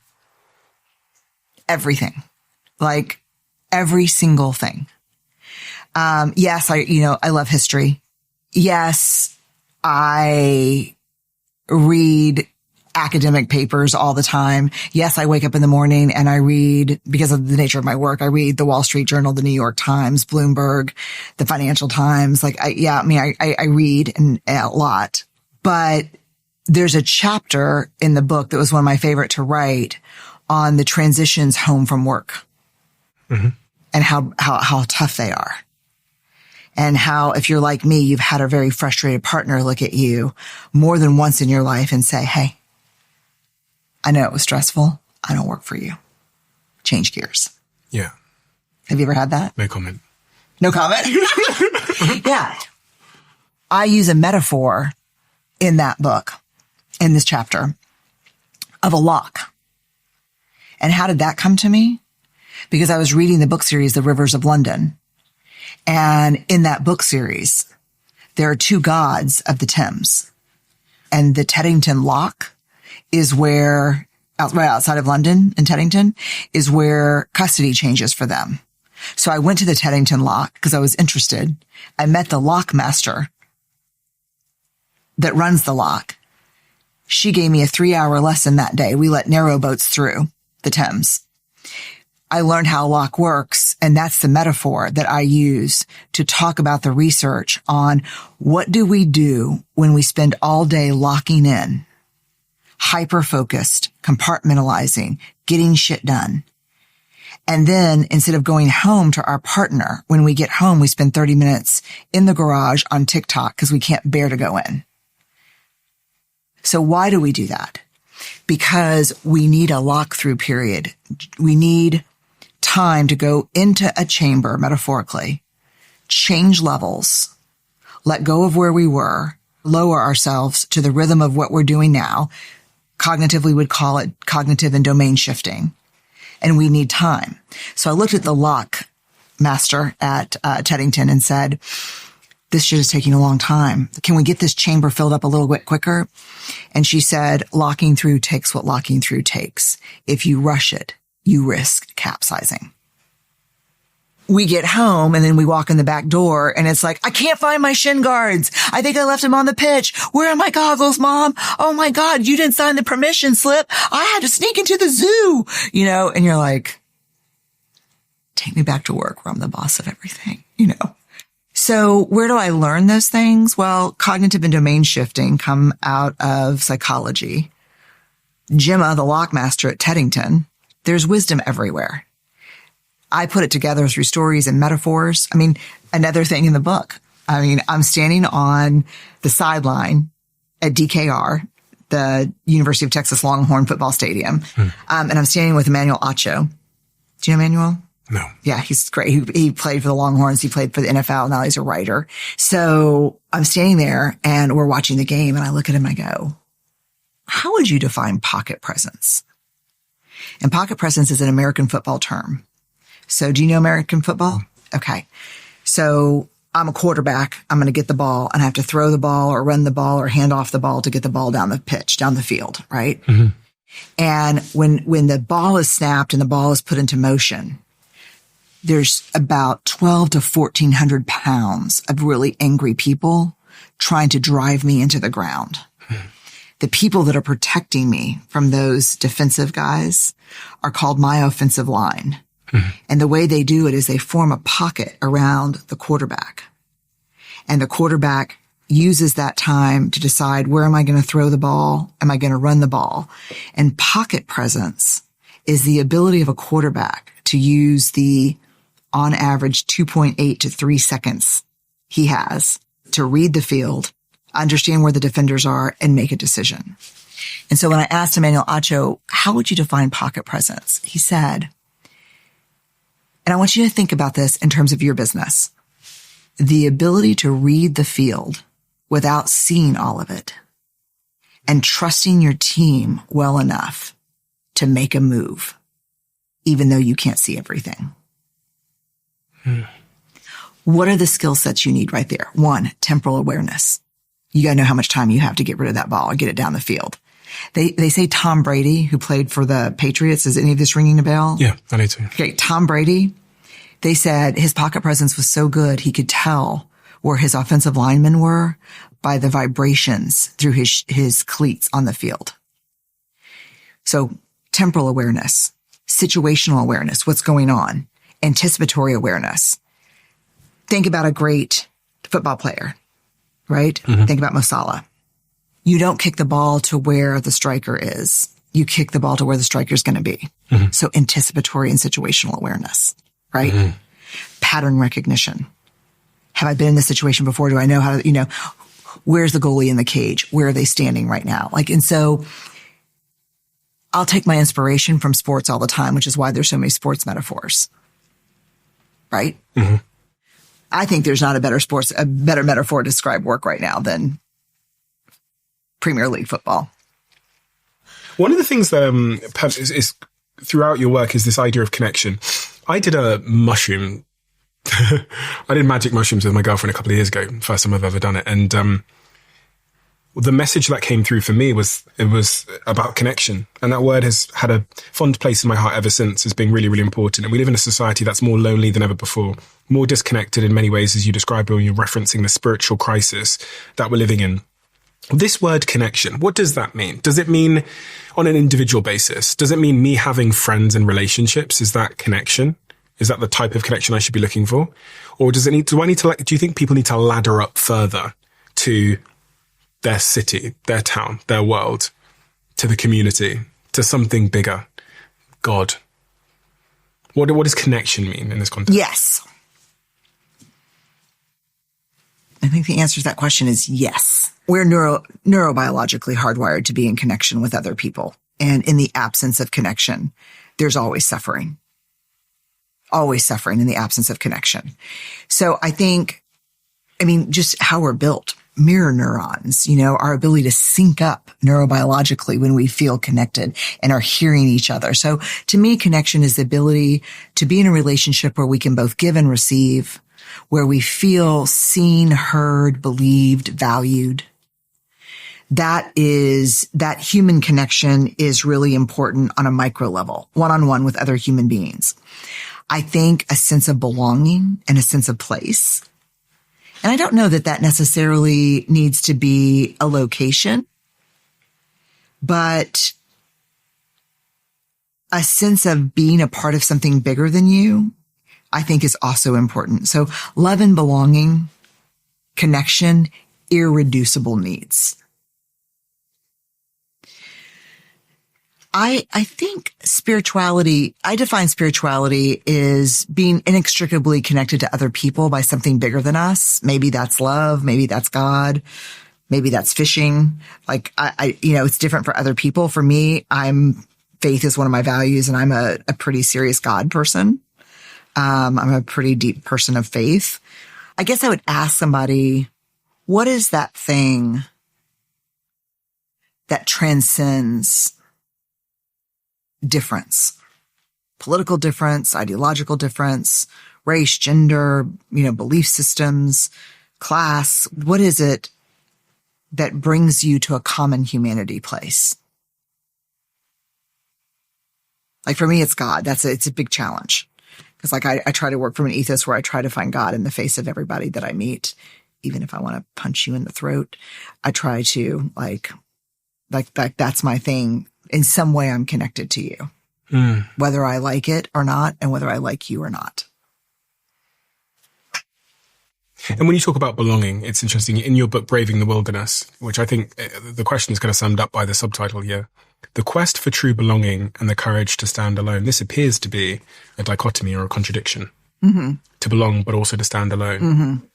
Everything. Like every single thing. Yes, I love history. Yes, I read academic papers all the time. Yes, I wake up in the morning and I read, because of the nature of my work, I read the Wall Street Journal, the New York Times, Bloomberg, the Financial Times. I read a lot. But there's a chapter in the book that was one of my favorite to write on the transitions home from work, mm-hmm. and how tough they are. And how, if you're like me, you've had a very frustrated partner look at you more than once in your life and say, hey, I know it was stressful. I don't work for you. Change gears. Yeah. Have you ever had that? No comment. No comment? Yeah. I use a metaphor in that book, in this chapter, of a lock. And how did that come to me? Because I was reading the book series, The Rivers of London. And in that book series, there are two gods of the Thames. And the Teddington Lock is where, right outside of London in Teddington, is where custody changes for them. So I went to the Teddington Lock because I was interested. I met the lock master that runs the lock. She gave me a 3-hour lesson that day. We let narrow boats through the Thames. I learned how a lock works, and that's the metaphor that I use to talk about the research on what do we do when we spend all day locking in, hyper-focused, compartmentalizing, getting shit done. And then instead of going home to our partner, when we get home, we spend 30 minutes in the garage on TikTok because we can't bear to go in. So why do we do that? Because we need a lock-through period. We need time to go into a chamber, metaphorically, change levels, let go of where we were, lower ourselves to the rhythm of what we're doing now. Cognitively, would call it cognitive and domain shifting. And we need time. So I looked at the lock master at Teddington and said, this shit is taking a long time. Can we get this chamber filled up a little bit quicker? And she said, locking through takes what locking through takes. If you rush it, you risk capsizing. We get home and then we walk in the back door and it's like, I can't find my shin guards. I think I left them on the pitch. Where are my goggles, Mom? Oh my God, you didn't sign the permission slip. I had to sneak into the zoo, and you're like, take me back to work where I'm the boss of everything, So where do I learn those things? Well, cognitive and domain shifting come out of psychology. Gemma, the lockmaster at Teddington, there's wisdom everywhere. I put it together through stories and metaphors. Another thing in the book. I'm standing on the sideline at DKR, the University of Texas Longhorn football stadium. And I'm standing with Emmanuel Acho. Do you know Emmanuel? No. Yeah, he's great. He played for the Longhorns. He played for the NFL. Now he's a writer. So I'm standing there and we're watching the game and I look at him and I go, how would you define pocket presence? And pocket presence is an American football term. So do you know American football? Okay. So I'm a quarterback. I'm going to get the ball and I have to throw the ball or run the ball or hand off the ball to get the ball down the pitch, down the field, right? Mm-hmm. And when the ball is snapped and the ball is put into motion, there's about 12 to 1,400 pounds of really angry people trying to drive me into the ground. The people that are protecting me from those defensive guys are called my offensive line. And the way they do it is they form a pocket around the quarterback. And the quarterback uses that time to decide, where am I going to throw the ball? Am I going to run the ball? And pocket presence is the ability of a quarterback to use the, on average, 2.8 to 3 seconds he has to read the field, understand where the defenders are, and make a decision. And so when I asked Emmanuel Acho, how would you define pocket presence? He said, and I want you to think about this in terms of your business, the ability to read the field without seeing all of it and trusting your team well enough to make a move, even though you can't see everything. What are the skill sets you need right there? 1, temporal awareness. You got to know how much time you have to get rid of that ball or get it down the field. They say Tom Brady, who played for the Patriots, is any of this ringing a bell? Yeah, I need to. Okay, Tom Brady, they said his pocket presence was so good he could tell where his offensive linemen were by the vibrations through his cleats on the field. So temporal awareness, situational awareness, what's going on, anticipatory awareness. Think about a great football player, right? Think about Mo Salah. You don't kick the ball to where the striker is. You kick the ball to where the striker is going to be. So anticipatory and situational awareness, right? Pattern recognition. Have I been in this situation before? Do I know how to, where's the goalie in the cage? Where are they standing right now? And so I'll take my inspiration from sports all the time, which is why there's so many sports metaphors, right? I think there's not a better metaphor to describe work right now than Premier League football. One of the things that is throughout your work is this idea of connection. I did a mushroom. I did magic mushrooms with my girlfriend a couple of years ago. First time I've ever done it. And the message that came through for me it was about connection. And that word has had a fond place in my heart ever since as being really, really important. And we live in a society that's more lonely than ever before, more disconnected in many ways, as you described when you're referencing the spiritual crisis that we're living in. This word connection, what does that mean? Does it mean on an individual basis? Does it mean me having friends and relationships? Is that connection? Is that the type of connection I should be looking for? Or do you think people need to ladder up further to their city, their town, their world, to the community, to something bigger? God. What does connection mean in this context? Yes. I think the answer to that question is yes. We're neurobiologically hardwired to be in connection with other people. And in the absence of connection, there's always suffering. Always suffering in the absence of connection. So just how we're built, mirror neurons, our ability to sync up neurobiologically when we feel connected and are hearing each other. So to me, connection is the ability to be in a relationship where we can both give and receive, where we feel seen, heard, believed, valued. That human connection is really important on a micro level, one-on-one with other human beings. I think a sense of belonging and a sense of place. And I don't know that necessarily needs to be a location, but a sense of being a part of something bigger than you, I think is also important. So love and belonging, connection, irreducible needs. I think I define spirituality as being inextricably connected to other people by something bigger than us. Maybe that's love. Maybe that's God. Maybe that's fishing. It's different for other people. For me, faith is one of my values, and I'm a pretty serious God person. I'm a pretty deep person of faith. I guess I would ask somebody, what is that thing that transcends difference, political difference, ideological difference, race, gender, belief systems, class? What is it that brings you to a common humanity place? For me, it's God. It's a big challenge. Because I try to work from an ethos where I try to find God in the face of everybody that I meet. Even if I want to punch you in the throat, I try to that's my thing. In some way, I'm connected to you, whether I like it or not, and whether I like you or not. And when you talk about belonging, it's interesting. In your book, Braving the Wilderness, which I think the question is kind of summed up by the subtitle here, the quest for true belonging and the courage to stand alone. This appears to be a dichotomy or a contradiction. To belong, but also to stand alone.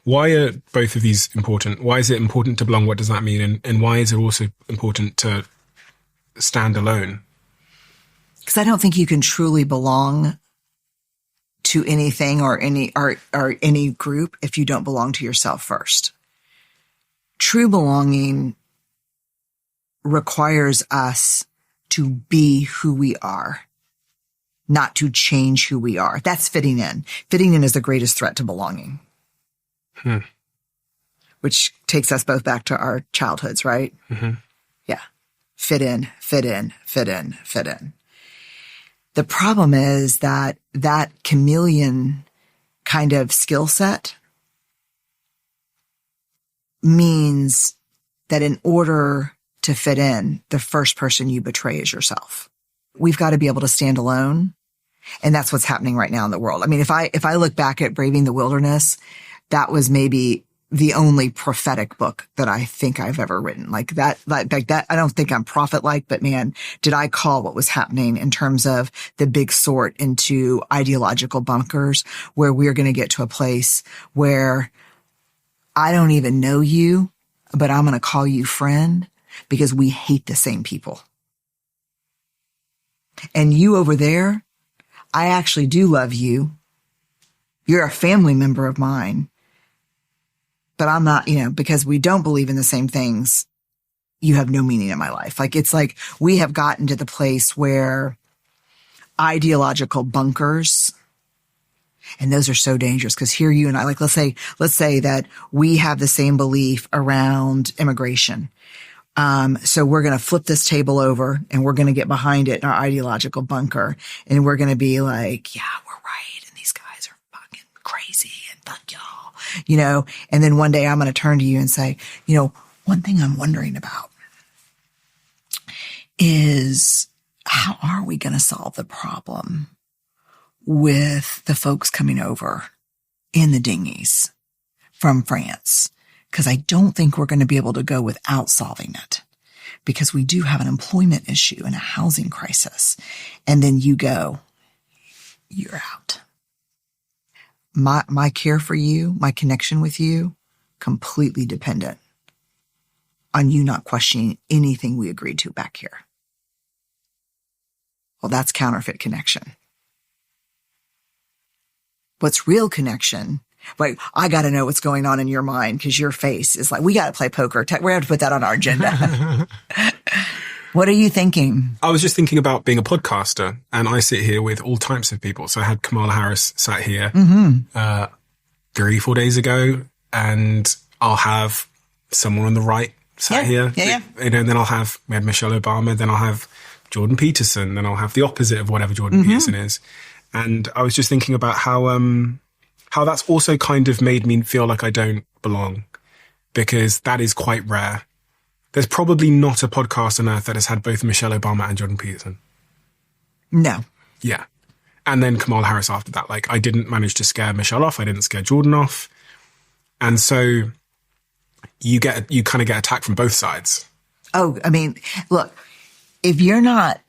Why are both of these important? Why is it important to belong? What does that mean? And why is it also important to stand alone? Because I don't think you can truly belong to anything or any group if you don't belong to yourself first. True belonging requires us to be who we are, not to change who we are. That's fitting in. Fitting in is the greatest threat to belonging. Which takes us both back to our childhoods, right? Mm-hmm. Yeah. Fit in, fit in, fit in, fit in. The problem is that chameleon kind of skill set means that in order to fit in, the first person you betray is yourself. We've got to be able to stand alone. And that's what's happening right now in the world. I mean, if I look back at Braving the Wilderness, that was maybe the only prophetic book that I think I've ever written. Like that, I don't think I'm prophet-like, but man, did I call what was happening in terms of the big sort into ideological bunkers where we're going to get to a place where I don't even know you, but I'm going to call you friend because we hate the same people. And you over there, I actually do love you. You're a family member of mine. But I'm not, because we don't believe in the same things, you have no meaning in my life. Like, it's like we have gotten to the place where ideological bunkers, and those are so dangerous because here you and I, like, let's say that we have the same belief around immigration. So we're going to flip this table over and we're going to get behind it in our ideological bunker. And we're going to be like, yeah, we're right. And these guys are fucking crazy and fuck y'all. And then one day I'm going to turn to you and say, one thing I'm wondering about is how are we going to solve the problem with the folks coming over in the dinghies from France? Because I don't think we're going to be able to go without solving it because we do have an employment issue and a housing crisis. And then you go, you're out. My care for you, my connection with you, completely dependent on you not questioning anything we agreed to back here. Well, that's counterfeit connection. What's real connection? Like, I got to know what's going on in your mind because your face is like, we got to play poker. We're going to have to put that on our agenda. What are you thinking? I was just thinking about being a podcaster, and I sit here with all types of people. So I had Kamala Harris sat here 3-4 days ago, and I'll have someone on the right sat here. Yeah. And then we had Michelle Obama, then I'll have Jordan Peterson, then I'll have the opposite of whatever Jordan Peterson is. And I was just thinking about how that's also kind of made me feel like I don't belong, because that is quite rare. There's probably not a podcast on earth that has had both Michelle Obama and Jordan Peterson. No. Yeah. And then Kamala Harris after that. Like, I didn't manage to scare Michelle off. I didn't scare Jordan off. And so you kind of get attacked from both sides. Oh, I mean, look, if you're not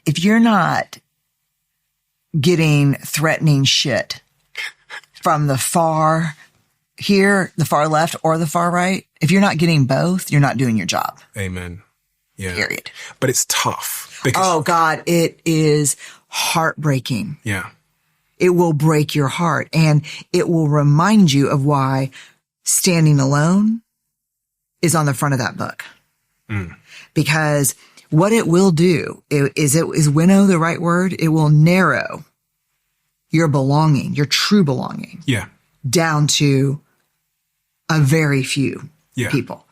getting threatening shit from the far left or the far right, if you're not getting both, you're not doing your job. Amen. Yeah. Period. But it's tough. Because, oh God, it is heartbreaking. Yeah. It will break your heart, and it will remind you of why standing alone is on the front of that book. Because what it will do is winnow the right word? It will narrow your belonging, your true belonging. Yeah. Down to a very few people.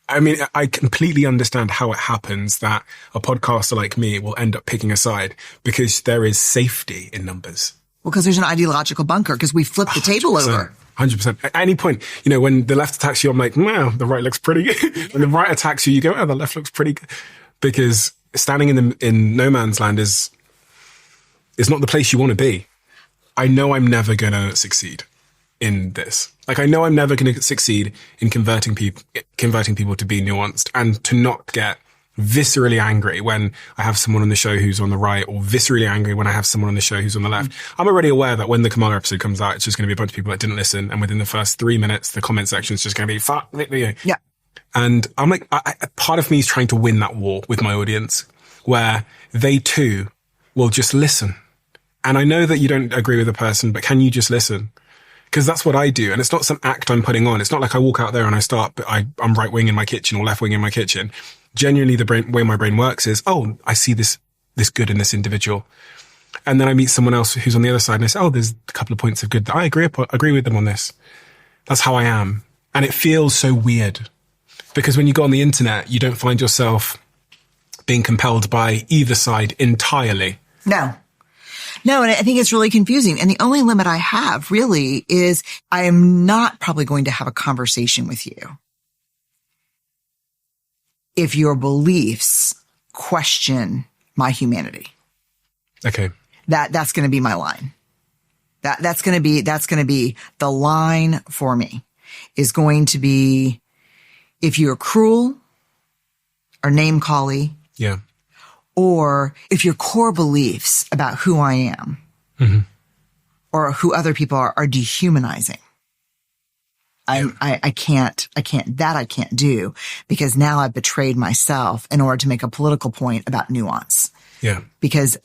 I mean, I completely understand how it happens that a podcaster like me will end up picking a side, because there is safety in numbers. Well, because there's an ideological bunker, because we flipped the table over. 100%. At any point, when the left attacks you, I'm like, wow, the right looks pretty good. When the right attacks you, you go, oh, the left looks pretty good. Because standing in no man's land is not the place you want to be. I know I'm never going to succeed in this. Like, I know I'm never going to succeed in converting people to be nuanced and to not get viscerally angry when I have someone on the show who's on the right, or viscerally angry when I have someone on the show who's on the left. I'm already aware that when the Kamala episode comes out, it's just going to be a bunch of people that didn't listen. And within the first 3 minutes, the comment section is just going to be, fuck. Yeah. And I'm like, part of me is trying to win that war with my audience where they too will just listen. And I know that you don't agree with the person, but can you just listen? Because that's what I do. And it's not some act I'm putting on. It's not like I walk out there and I start, but I'm right wing in my kitchen or left wing in my kitchen. Genuinely, the way my brain works is, oh, I see this good in this individual. And then I meet someone else who's on the other side and I say, oh, there's a couple of points of good that I agree with them on this. That's how I am. And it feels so weird because when you go on the internet, you don't find yourself being compelled by either side entirely. No, and I think it's really confusing. And the only limit I have really is I am not probably going to have a conversation with you if your beliefs question my humanity. Okay. That's going to be my line. That's going to be the line for me is going to be if you're cruel or name-calling. Yeah. Or if your core beliefs about who I am or who other people are dehumanizing. I can't do because now I've betrayed myself in order to make a political point about nuance. Yeah. Because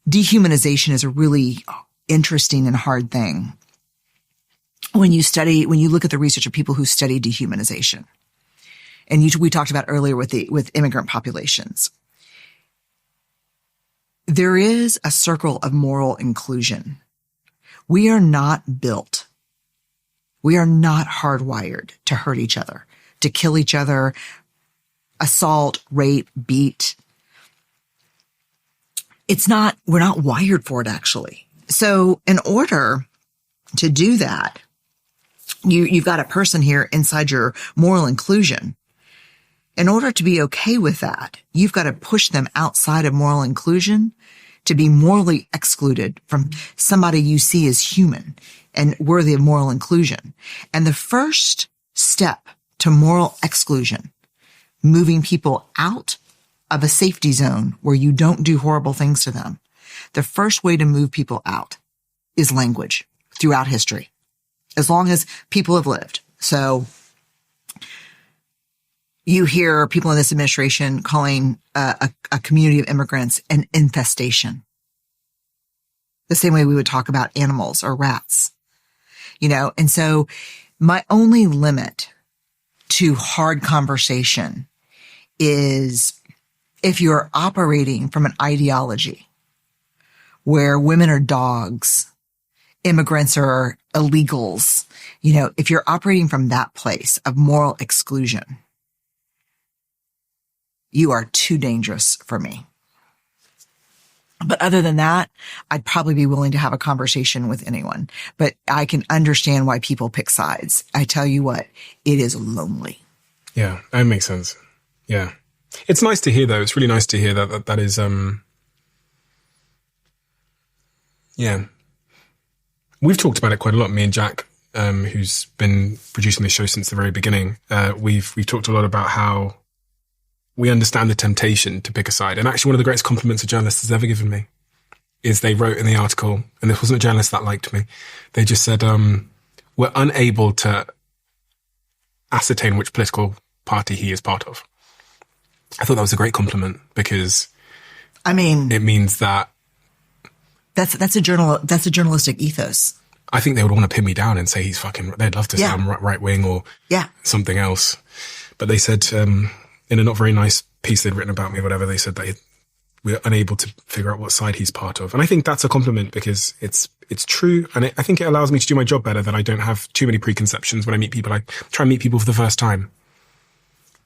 dehumanization is a really interesting and hard thing. When you look at the research of people who study dehumanization. And we talked about earlier with immigrant populations. There is a circle of moral inclusion. We are not hardwired to hurt each other, to kill each other, assault, rape, beat. We're not wired for it actually. So in order to do that, you've got a person here inside your moral inclusion. In order to be okay with that, you've got to push them outside of moral inclusion to be morally excluded from somebody you see as human and worthy of moral inclusion. And the first step to moral exclusion, moving people out of a safety zone where you don't do horrible things to them, the first way to move people out is language throughout history, as long as people have lived. So you hear people in this administration calling a community of immigrants an infestation. The same way we would talk about animals or rats, and so my only limit to hard conversation is if you're operating from an ideology where women are dogs, immigrants are illegals, if you're operating from that place of moral exclusion, you are too dangerous for me. But other than that, I'd probably be willing to have a conversation with anyone. But I can understand why people pick sides. I tell you what, it is lonely. Yeah, that makes sense. Yeah. It's nice to hear though. It's really nice to hear that is, yeah. We've talked about it quite a lot, me and Jack, who's been producing this show since the very beginning. We've talked a lot about how we understand the temptation to pick a side. And actually one of the greatest compliments a journalist has ever given me is they wrote in the article, and this wasn't a journalist that liked me. They just said, we're unable to ascertain which political party he is part of. I thought that was a great compliment because it means that that's a journalistic ethos. I think they would want to pin me down and say they'd love to say I'm right wing or something else. But they said, in a not very nice piece they'd written about me, whatever, they said that we're unable to figure out what side he's part of. And I think that's a compliment because it's true. And I think it allows me to do my job better, that I don't have too many preconceptions when I meet people. I try and meet people for the first time,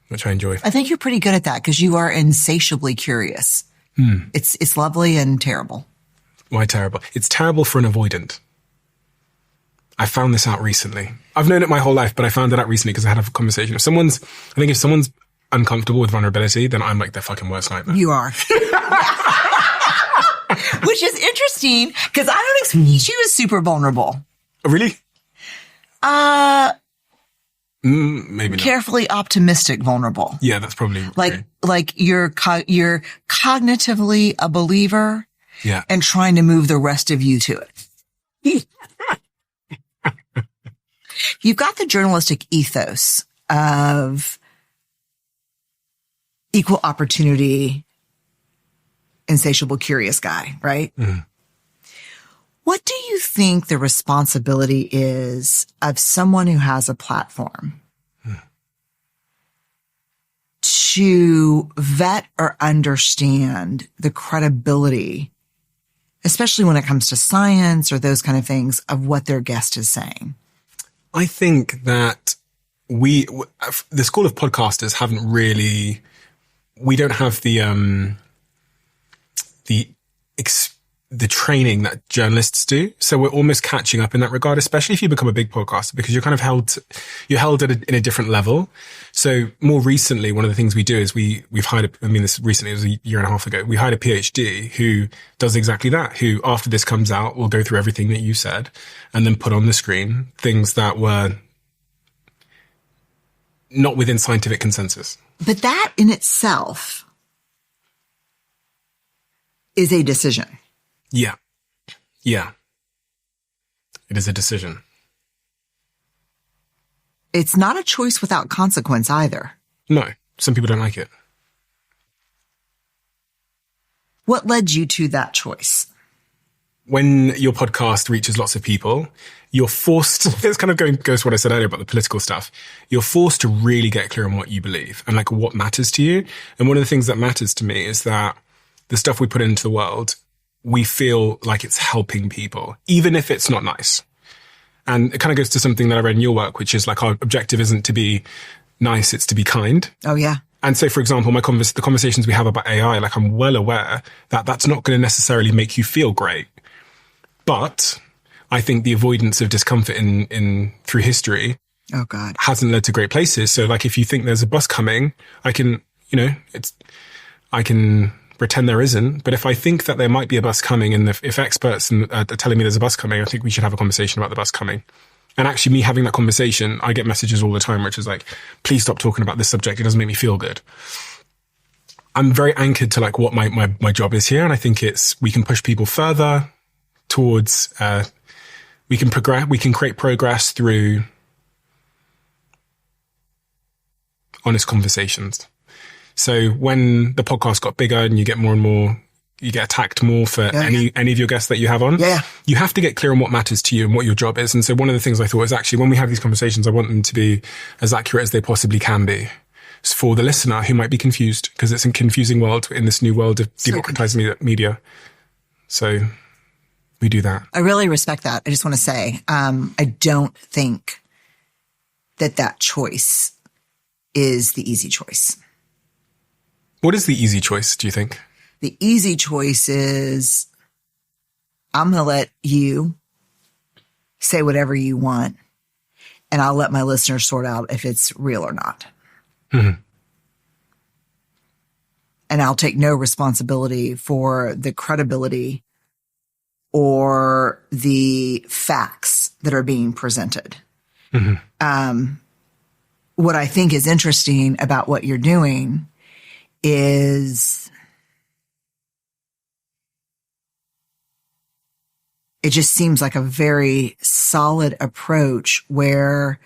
which I enjoy. I think you're pretty good at that because you are insatiably curious. It's lovely and terrible. Why terrible? It's terrible for an avoidant. I found this out recently. I've known it my whole life, but I found it out recently because I had a conversation. If someone's uncomfortable with vulnerability, then I'm like their fucking worst nightmare. You are. Which is interesting because I don't expect she was super vulnerable. Oh, really? Maybe not. Carefully optimistic vulnerable. Yeah, that's probably like you're cognitively a believer. Yeah. And trying to move the rest of you to it. You've got the journalistic ethos of equal opportunity, insatiable, curious guy, right? Mm. What do you think the responsibility is of someone who has a platform to vet or understand the credibility, especially when it comes to science or those kind of things, of what their guest is saying? I think that the school of podcasters haven't really, we don't have the training that journalists do. So we're almost catching up in that regard, especially if you become a big podcaster, because you're kind of held in a different level. So more recently, one of the things we do is we've hired, this recently, it was a year and a half ago, we hired a PhD who does exactly that, who after this comes out, will go through everything that you said and then put on the screen things that were not within scientific consensus. But that in itself is a decision. Yeah. Yeah. It is a decision. It's not a choice without consequence either. No. Some people don't like it. What led you to that choice? When your podcast reaches lots of people, you're forced, this kind of goes to what I said earlier about the political stuff. You're forced to really get clear on what you believe and like what matters to you. And one of the things that matters to me is that the stuff we put into the world, we feel like it's helping people, even if it's not nice. And it kind of goes to something that I read in your work, which is like our objective isn't to be nice, it's to be kind. Oh, yeah. And so, for example, the conversations we have about AI, like I'm well aware that that's not going to necessarily make you feel great. But I think the avoidance of discomfort through history, oh God, hasn't led to great places. So like if you think there's a bus coming, I can pretend there isn't. But if I think that there might be a bus coming and if experts are telling me there's a bus coming, I think we should have a conversation about the bus coming. And actually me having that conversation, I get messages all the time, which is like, please stop talking about this subject. It doesn't make me feel good. I'm very anchored to like what my job is here. And I think we can push people further towards, we can create progress through honest conversations. So when the podcast got bigger and you get more and more, you get attacked more for any of your guests that you have on, you have to get clear on what matters to you and what your job is. And so one of the things I thought is actually when we have these conversations, I want them to be as accurate as they possibly can be for the listener who might be confused, because it's a confusing world in this new world of democratizing media. So we do that. I really respect that. I just want to say, I don't think that choice is the easy choice. What is the easy choice, do you think? The easy choice is I'm going to let you say whatever you want, and I'll let my listeners sort out if it's real or not. Mm-hmm. And I'll take no responsibility for the credibility or the facts that are being presented. Mm-hmm. What I think is interesting about what you're doing is it just seems like a very solid approach where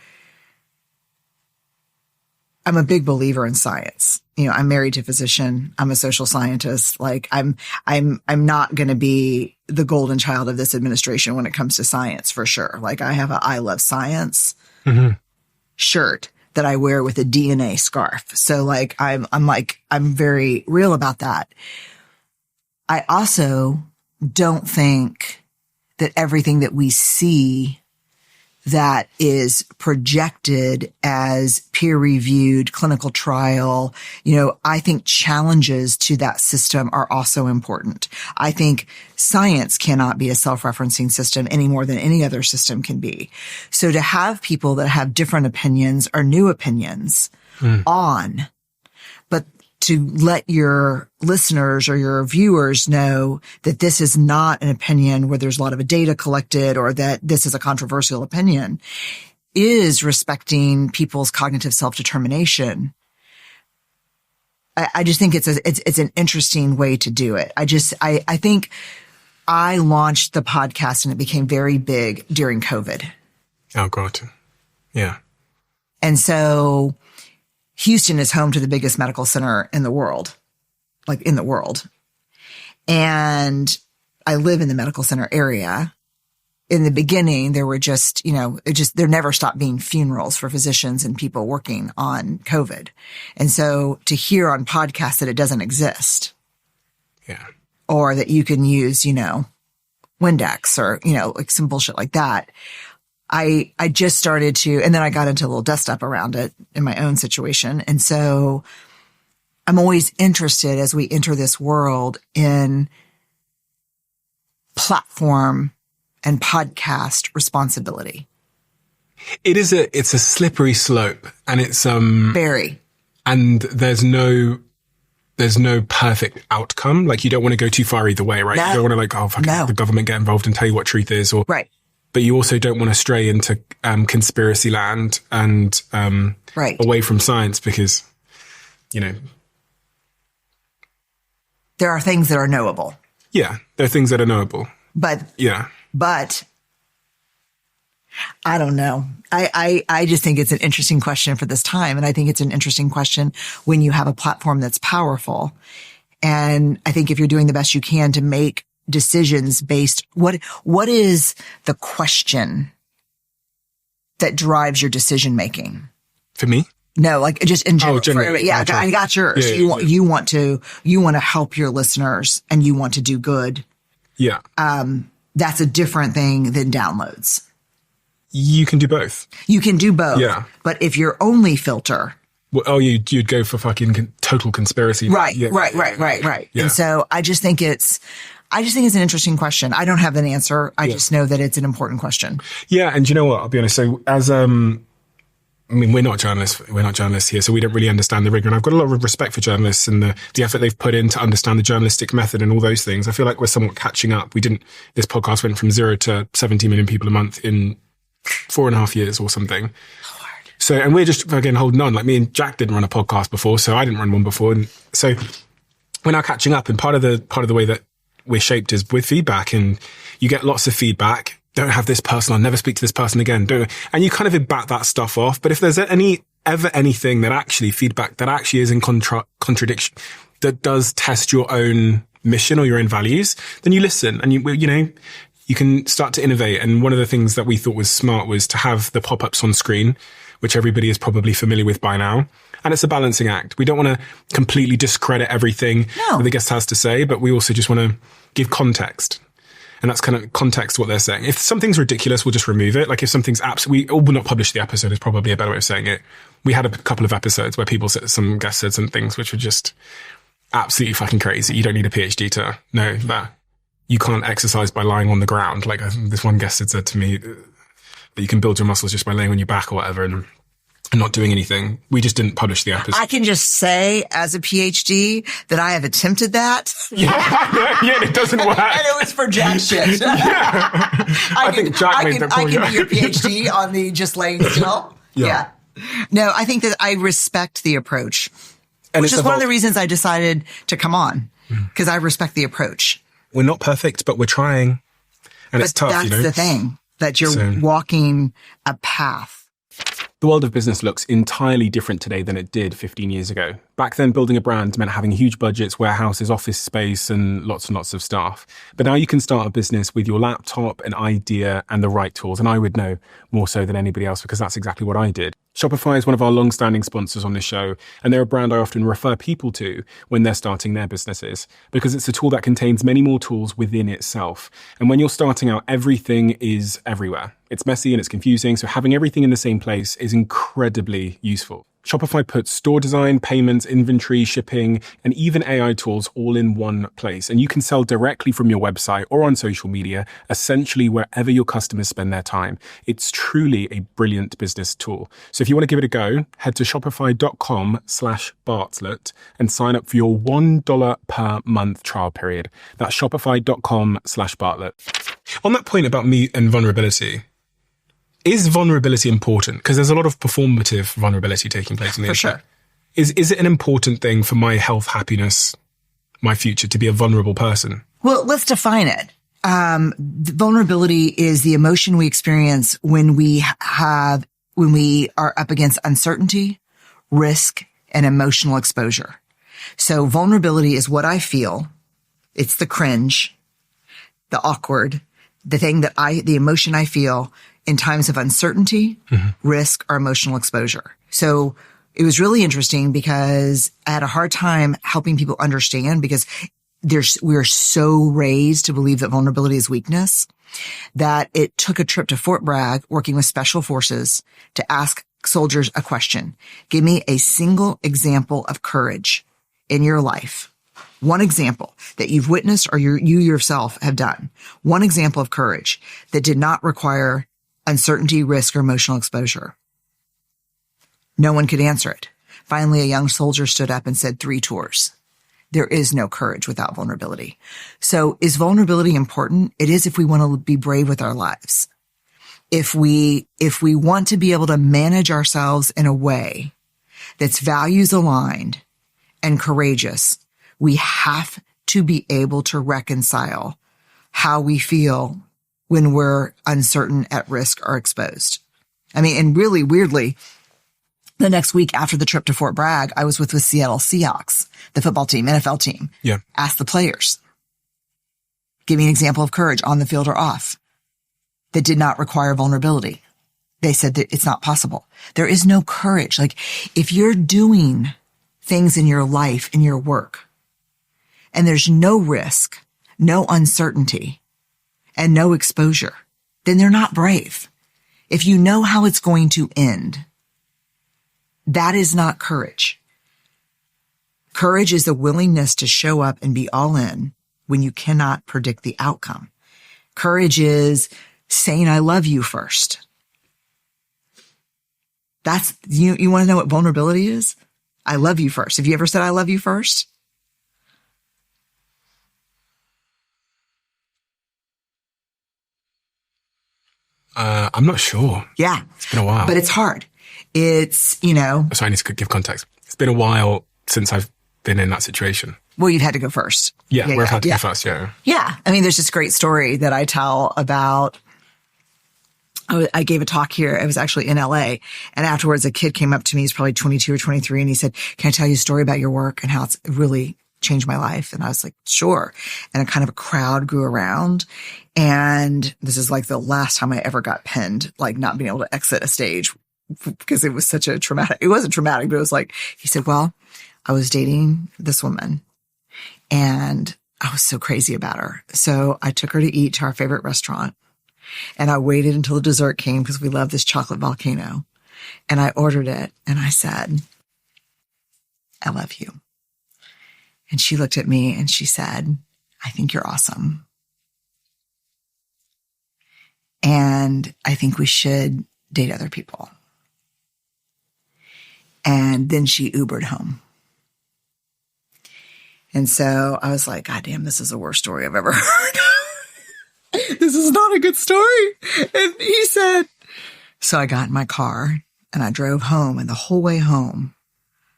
I'm a big believer in science. You know, I'm married to a physician. I'm a social scientist. Like I'm not going to be the golden child of this administration when it comes to science, for sure. Like I have I love science shirt that I wear with a DNA scarf. So like, I'm very real about that. I also don't think that everything that we see that is projected as peer-reviewed clinical trial, I think challenges to that system are also important. I think science cannot be a self-referencing system any more than any other system can be. So to have people that have different opinions or new opinions but to let your listeners or your viewers know that this is not an opinion where there's a lot of data collected or that this is a controversial opinion is respecting people's cognitive self-determination. I just think it's an interesting way to do it. I think I launched the podcast and it became very big during COVID. Oh, God. Yeah. And so Houston is home to the biggest medical center in the world, like in the world. And I live in the medical center area. In the beginning, there were just, there never stopped being funerals for physicians and people working on COVID. And so to hear on podcasts that it doesn't exist. Yeah. Or that you can use, Windex or, like some bullshit like that. I just started to, and then I got into a little dust up around it in my own situation. And so I'm always interested as we enter this world in platform and podcast responsibility. It's a slippery slope, and it's very, and there's no perfect outcome. Like, you don't want to go too far either way, right? No. You don't want to the government get involved and tell you what truth is, or right. But you also don't want to stray into conspiracy land and right. away from science, because there are things that are knowable. Yeah, there are things that are knowable. But I don't know. I just think it's an interesting question for this time. And I think it's an interesting question when you have a platform that's powerful. And I think if you're doing the best you can to make decisions based, what is the question that drives your decision making? For me? No, like just in general. Oh, generally. Yeah, I got yours. Yeah, you want to help your listeners and you want to do good. Yeah. That's a different thing than downloads. You can do both. You can do both. Yeah. But if your only filter. Well, you'd go for fucking total conspiracy. Right, yeah. right. Yeah. And so I just think it's an interesting question. I don't have an answer. I just know that it's an important question. Yeah. And you know what? I'll be honest. So as, we're not journalists here, so we don't really understand the rigor. And I've got a lot of respect for journalists and the effort they've put in to understand the journalistic method and all those things. I feel like we're somewhat catching up. This podcast went from 0 to 70 million people a month in 4.5 years or something. Lord. So, and we're just again holding on. Like, me and Jack didn't run a podcast before, so I didn't run one before. And so we're now catching up. And part of the way that we're shaped is with feedback, and you get lots of feedback. Don't have this person. I'll never speak to this person again. And you kind of bat that stuff off. But if there's anything that actually feedback that actually is in contradiction, that does test your own mission or your own values, then you listen and you can start to innovate. And one of the things that we thought was smart was to have the pop-ups on screen, which everybody is probably familiar with by now. And it's a balancing act. We don't want to completely discredit everything that the guest has to say, but we also just want to give context. And that's kind of context to what they're saying. If something's ridiculous, we'll just remove it. Like, if something's we will not publish the episode is probably a better way of saying it. We had a couple of episodes where some guests said some things which were just absolutely fucking crazy. You don't need a PhD to know that you can't exercise by lying on the ground. Like, this one guest had said to me that you can build your muscles just by laying on your back or whatever and not doing anything. We just didn't publish the episode. I can just say, as a PhD, that I have attempted that. Yeah, it doesn't work. And it was for jack shit. I think Jack made that point. I can be your PhD on the just laying still. Yeah. No, I think that I respect the approach. And which is one of the reasons I decided to come on, because I respect the approach. We're not perfect, but we're trying. And it's tough, That's the thing, that you're walking a path. The world of business looks entirely different today than it did 15 years ago. Back then, building a brand meant having huge budgets, warehouses, office space, and lots of staff. But now you can start a business with your laptop, an idea, and the right tools. And I would know more so than anybody else, because that's exactly what I did. Shopify is one of our long-standing sponsors on this show, and they're a brand I often refer people to when they're starting their businesses, because it's a tool that contains many more tools within itself. And when you're starting out, everything is everywhere. It's messy and it's confusing, so having everything in the same place is incredibly useful. Shopify puts store design, payments, inventory, shipping, and even AI tools all in one place. And you can sell directly from your website or on social media, essentially wherever your customers spend their time. It's truly a brilliant business tool. So if you want to give it a go, head to shopify.com/Bartlett and sign up for your $1 per month trial period. That's shopify.com/Bartlett. On that point about me and vulnerability, Is vulnerability important? Because there's a lot of performative vulnerability taking place in the For internet. sure. Is it an important thing for my health, happiness, my future to be a vulnerable person? Well, let's define it. Vulnerability is the emotion we experience when we are up against uncertainty, risk, and emotional exposure. So vulnerability is what I feel. It's the cringe, the awkward, the emotion I feel in times of uncertainty, risk, or emotional exposure. So it was really interesting because I had a hard time helping people understand because we're so raised to believe that vulnerability is weakness that it took a trip to Fort Bragg working with special forces to ask soldiers a question. Give me a single example of courage in your life. One example that you've witnessed or you yourself have done. One example of courage that did not require uncertainty, risk, or emotional exposure. No one could answer it. Finally, a young soldier stood up and said 3 tours. There is no courage without vulnerability. So is vulnerability important? It is if we want to be brave with our lives. If we want to be able to manage ourselves in a way that's values aligned and courageous, we have to be able to reconcile how we feel when we're uncertain, at risk, or exposed. I mean, and really weirdly, the next week after the trip to Fort Bragg, I was with the Seattle Seahawks, the football team, NFL team. Yeah. Ask the players. Give me an example of courage on the field or off that did not require vulnerability. They said that it's not possible. There is no courage. Like if you're doing things in your life, in your work, and there's no risk, no uncertainty, and no exposure, then they're not brave. If you know how it's going to end, that is not courage. Courage is the willingness to show up and be all in when you cannot predict the outcome. Courage is saying, I love you first. That's, you want to know what vulnerability is? I love you first. Have you ever said, I love you first? I'm not sure. Yeah. It's been a while. But it's hard. It's, So I need to give context. It's been a while since I've been in that situation. well, you've had to go first. Yeah, we've had to go first, yeah. Yeah. I mean, there's this great story that I tell about, I gave a talk here. It was actually in LA. And afterwards, a kid came up to me. He's probably 22 or 23. And he said, can I tell you a story about your work and how it's really changed my life? And I was like, sure. And a kind of a crowd grew around. And this is like the last time I ever got penned, like not being able to exit a stage because it was such a traumatic, it wasn't traumatic, but it was like, he said, well, I was dating this woman and I was so crazy about her. So I took her to eat to our favorite restaurant. And I waited until the dessert came because we love this chocolate volcano. And I ordered it and I said, I love you. And she looked at me and she said, I think you're awesome. And I think we should date other people. And then she Ubered home. And so I was like, God damn, this is the worst story I've ever heard. This is not a good story. And he said, so I got in my car and I drove home, and the whole way home,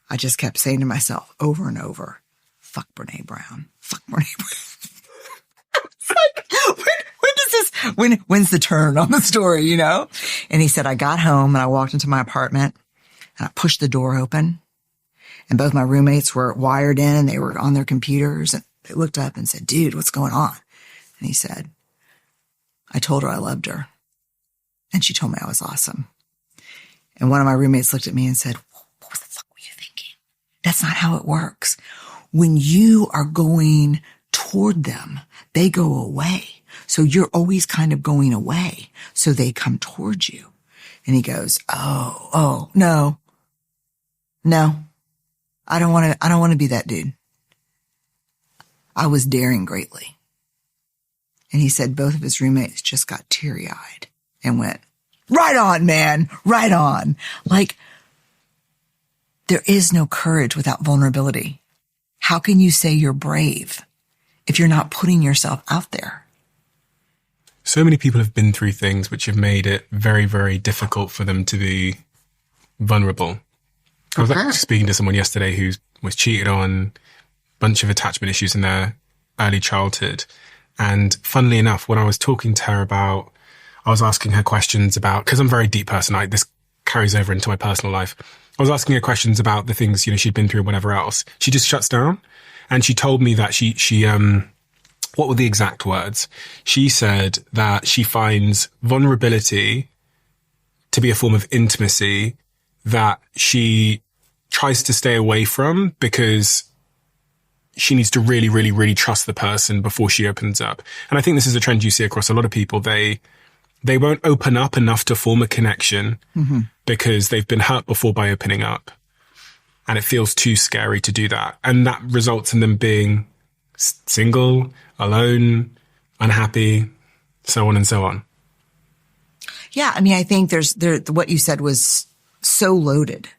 I just kept saying to myself over and over, fuck Brené Brown. Fuck Brené Brown. It's like, when's the turn on the story, you know? And he said, I got home and I walked into my apartment and I pushed the door open, and both my roommates were wired in. They were on their computers, and they looked up and said, dude, what's going on? And he said, I told her I loved her, and she told me I was awesome. And one of my roommates looked at me and said, what the fuck were you thinking? That's not how it works. When you are going toward them, they go away. So you're always kind of going away. So they come towards you. And he goes, oh, no, I don't want to be that dude. I was daring greatly. And he said both of his roommates just got teary-eyed and went, right on, man, right on. Like, there is no courage without vulnerability. How can you say you're brave if you're not putting yourself out there? so many people have been through things which have made it very, very difficult for them to be vulnerable. I was actually speaking to someone yesterday who was cheated on, bunch of attachment issues in their early childhood. And funnily enough, when I was talking to her about, I was asking her questions about, because I'm a very deep person, this carries over into my personal life. I was asking her questions about the things, she'd been through and whatever else. She just shuts down. And she told me that she what were the exact words? She said that she finds vulnerability to be a form of intimacy that she tries to stay away from because she needs to really, really, really trust the person before she opens up. And I think this is a trend you see across a lot of people. They won't open up enough to form a connection because they've been hurt before by opening up. And it feels too scary to do that. And that results in them being single, alone, unhappy, so on and so on. Yeah. I mean, I think what you said was so loaded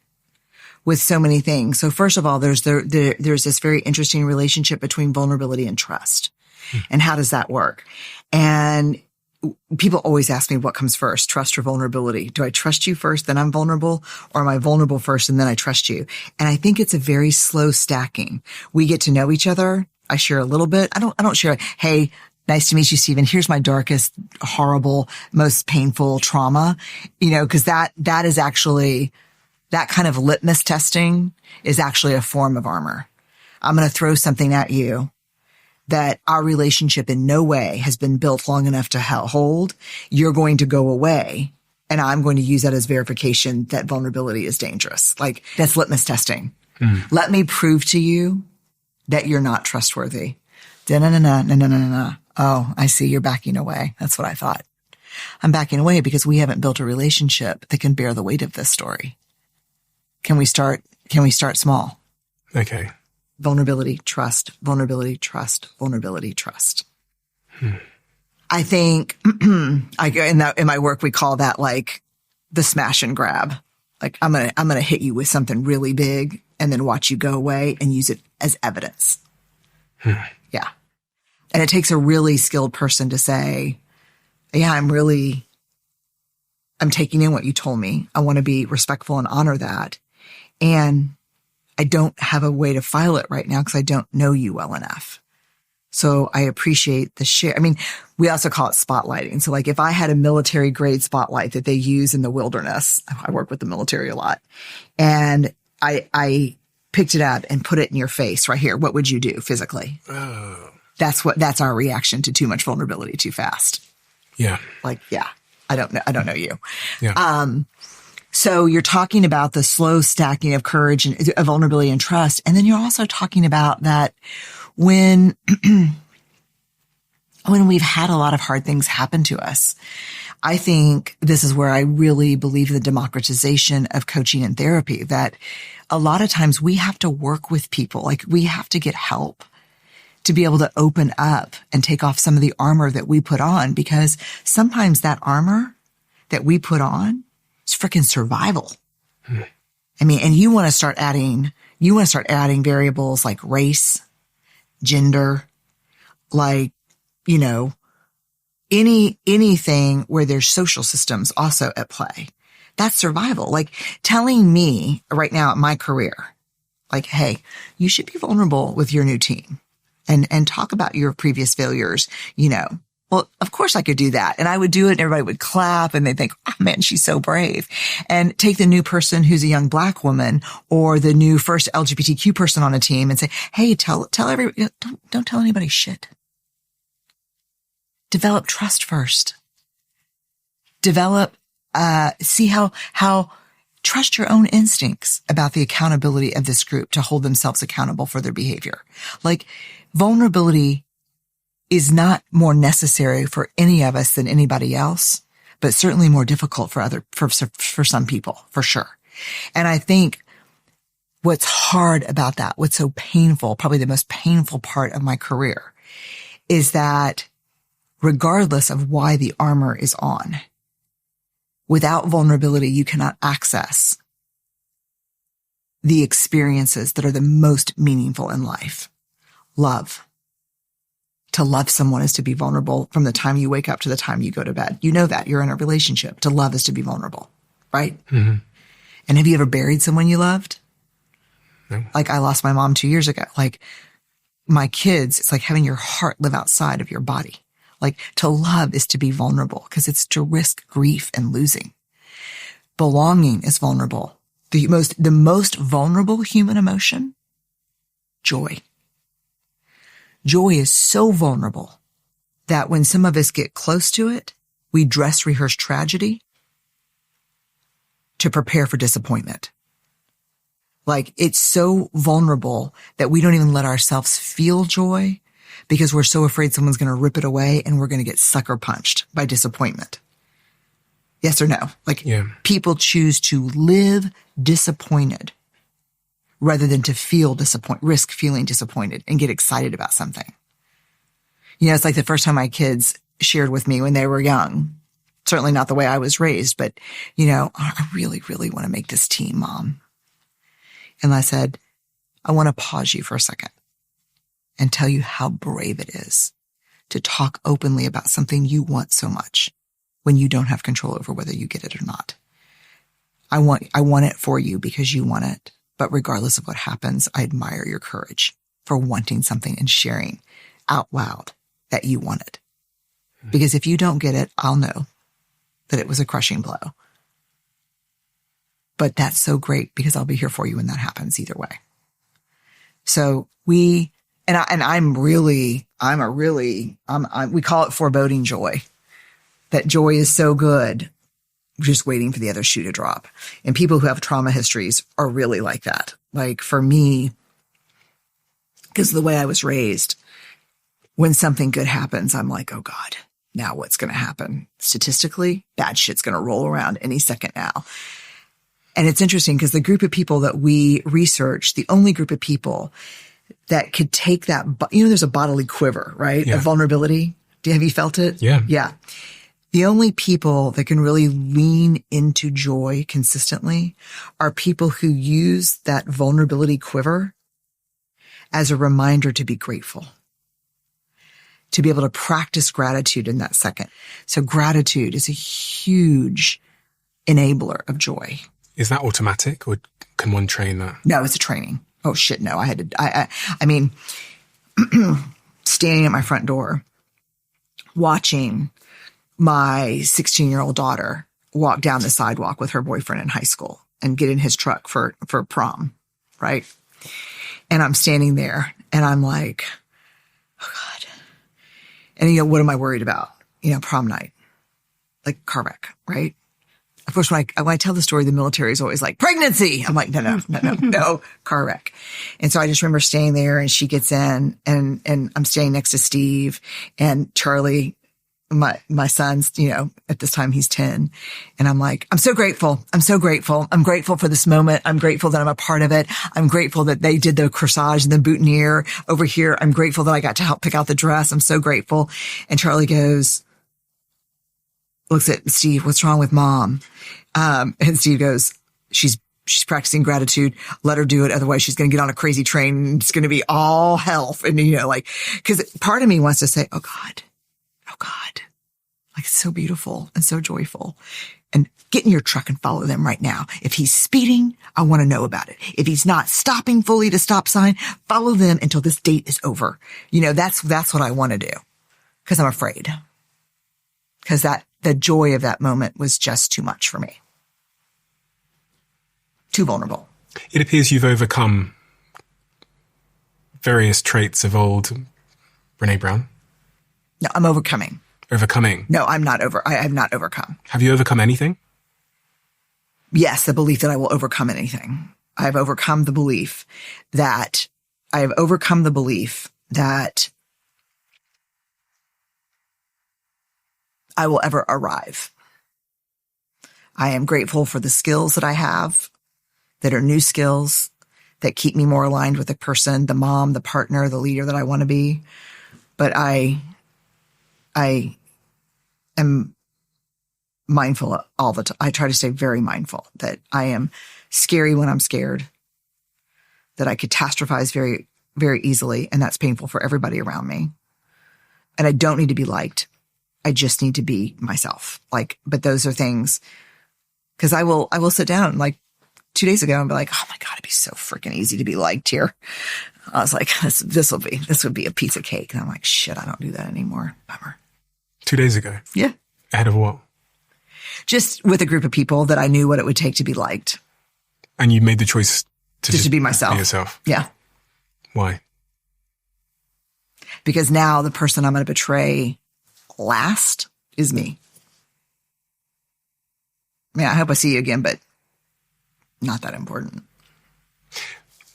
with so many things. So first of all, there's this very interesting relationship between vulnerability and trust. And how does that work? And people always ask me what comes first, trust or vulnerability. Do I trust you first, then I'm vulnerable? Or am I vulnerable first and then I trust you? And I think it's a very slow stacking. We get to know each other. I share a little bit. I don't share, hey, nice to meet you, Stephen. Here's my darkest, horrible, most painful trauma. Cause that is actually, that kind of litmus testing is actually a form of armor. I'm going to throw something at you that our relationship in no way has been built long enough to hold. You're going to go away, and I'm going to use that as verification that vulnerability is dangerous. Like, that's litmus testing. Let me prove to you that you're not trustworthy. No. Oh, I see. You're backing away. That's what I thought. I'm backing away because we haven't built a relationship that can bear the weight of this story. Can we start small? Okay. Vulnerability, trust, vulnerability, trust, vulnerability, trust. I think, in my work, we call that like the smash and grab. Like, I'm going to hit you with something really big and then watch you go away and use it as evidence. Yeah. And it takes a really skilled person to say, yeah, I'm taking in what you told me. I want to be respectful and honor that. And I don't have a way to file it right now because I don't know you well enough. So I appreciate the share. I mean, we also call it spotlighting. So like if I had a military grade spotlight that they use in the wilderness, I work with the military a lot, and I picked it up and put it in your face right here, what would you do physically? Oh. That's our reaction to too much vulnerability too fast. Yeah. Like, yeah, I don't know you. Yeah. So you're talking about the slow stacking of courage and vulnerability and trust. And then you're also talking about that when we've had a lot of hard things happen to us. I think this is where I really believe in the democratization of coaching and therapy, that a lot of times we have to work with people. Like, we have to get help to be able to open up and take off some of the armor that we put on, because sometimes that armor that we put on is freaking survival. I mean, and you want to start adding variables like race, gender, like, anything where there's social systems also at play. That's survival. Like, telling me right now at my career, like, hey, you should be vulnerable with your new team and talk about your previous failures, Well, of course I could do that. And I would do it and everybody would clap and they'd think, oh man, she's so brave. And take the new person who's a young Black woman or the new first LGBTQ person on a team and say, hey, tell everybody, don't tell anybody shit. Develop trust first. See how trust your own instincts about the accountability of this group to hold themselves accountable for their behavior. Like, vulnerability is not more necessary for any of us than anybody else, but certainly more difficult for some people, for sure. And I think what's hard about that, what's so painful, probably the most painful part of my career, is that regardless of why the armor is on, without vulnerability, you cannot access the experiences that are the most meaningful in life. Love, To love someone is to be vulnerable from the time you wake up to the time you go to bed. You know that. You're in a relationship. To love is to be vulnerable, right? Mm-hmm. And have you ever buried someone you loved? No. Like, I lost my mom 2 years ago. Like, my kids, it's like having your heart live outside of your body. Like, to love is to be vulnerable because it's to risk grief and losing. Belonging is vulnerable. The most vulnerable human emotion, joy. Joy is so vulnerable that when some of us get close to it, we dress rehearse tragedy to prepare for disappointment. Like, it's so vulnerable that we don't even let ourselves feel joy because we're so afraid someone's going to rip it away and we're going to get sucker punched by disappointment. Yes or no? Like, people choose to live disappointed rather than to risk feeling disappointed and get excited about something. You know, it's like the first time my kids shared with me when they were young, certainly not the way I was raised, but, you know, I really, really want to make this team, Mom. And I said, I want to pause you for a second and tell you how brave it is to talk openly about something you want so much when you don't have control over whether you get it or not. I want it for you because you want it. But regardless of what happens, I admire your courage for wanting something and sharing out loud that you want it. Because if you don't get it, I'll know that it was a crushing blow. But that's so great because I'll be here for you when that happens either way. So we call it foreboding joy. That joy is so good, just waiting for the other shoe to drop. And people who have trauma histories are really like that. Like, for me, because of the way I was raised, when something good happens, I'm like, oh God, now what's going to happen? Statistically, bad shit's going to roll around any second now. And it's interesting because the group of people that we researched, the only group of people that could take that, you know, there's a bodily quiver, right? Yeah. Of vulnerability. Have you felt it? Yeah. Yeah. The only people that can really lean into joy consistently are people who use that vulnerability quiver as a reminder to be grateful, to be able to practice gratitude in that second. So gratitude is a huge enabler of joy. Is that automatic, or can one train that? No, it's a training. Oh shit, no. I mean, standing at my front door, watching my 16-year-old daughter walk down the sidewalk with her boyfriend in high school and get in his truck for prom, right? And I'm standing there and I'm like, oh God. And, you know, what am I worried about? You know, prom night, like car wreck, right? Of course, when I tell the story, the military is always like, pregnancy. I'm like, no, car wreck. And so I just remember staying there, and she gets in, and I'm staying next to Steve and Charlie, my son's, you know, at this time he's 10. And I'm like, I'm so grateful. I'm so grateful. I'm grateful for this moment. I'm grateful that I'm a part of it. I'm grateful that they did the corsage and the boutonniere over here. I'm grateful that I got to help pick out the dress. I'm so grateful. And Charlie looks at Steve, what's wrong with Mom? And Steve goes, she's practicing gratitude. Let her do it. Otherwise she's going to get on a crazy train and it's going to be all hell. And, you know, like, cause part of me wants to say, oh God, like, it's so beautiful and so joyful. And get in your truck and follow them right now. If he's speeding, I want to know about it. If he's not stopping fully to stop sign, follow them until this date is over. You know, that's what I want to do, because I'm afraid. Because the joy of that moment was just too much for me. Too vulnerable. It appears you've overcome various traits of old Brené Brown. No, I'm overcoming. Overcoming? No, I have not overcome. Have you overcome anything? Yes, the belief that I will overcome anything. I have overcome the belief that I will ever arrive. I am grateful for the skills that I have that are new skills that keep me more aligned with the person, the mom, the partner, the leader that I want to be. But I am mindful all the time. I try to stay very mindful that I am scary when I'm scared, that I catastrophize very, very easily, and that's painful for everybody around me. and I don't need to be liked. I just need to be myself. Like, but those are things, because I will sit down like 2 days ago and be like, oh my God, it'd be so freaking easy to be liked here. I was like, this would be a piece of cake. And I'm like, shit, I don't do that anymore. Bummer. 2 days ago? Yeah. Ahead of what? Just with a group of people that I knew what it would take to be liked. And you made the choice to just be myself. Be yourself. Yeah. Why? Because now the person I'm going to betray last is me. I mean, I hope I see you again, but not that important.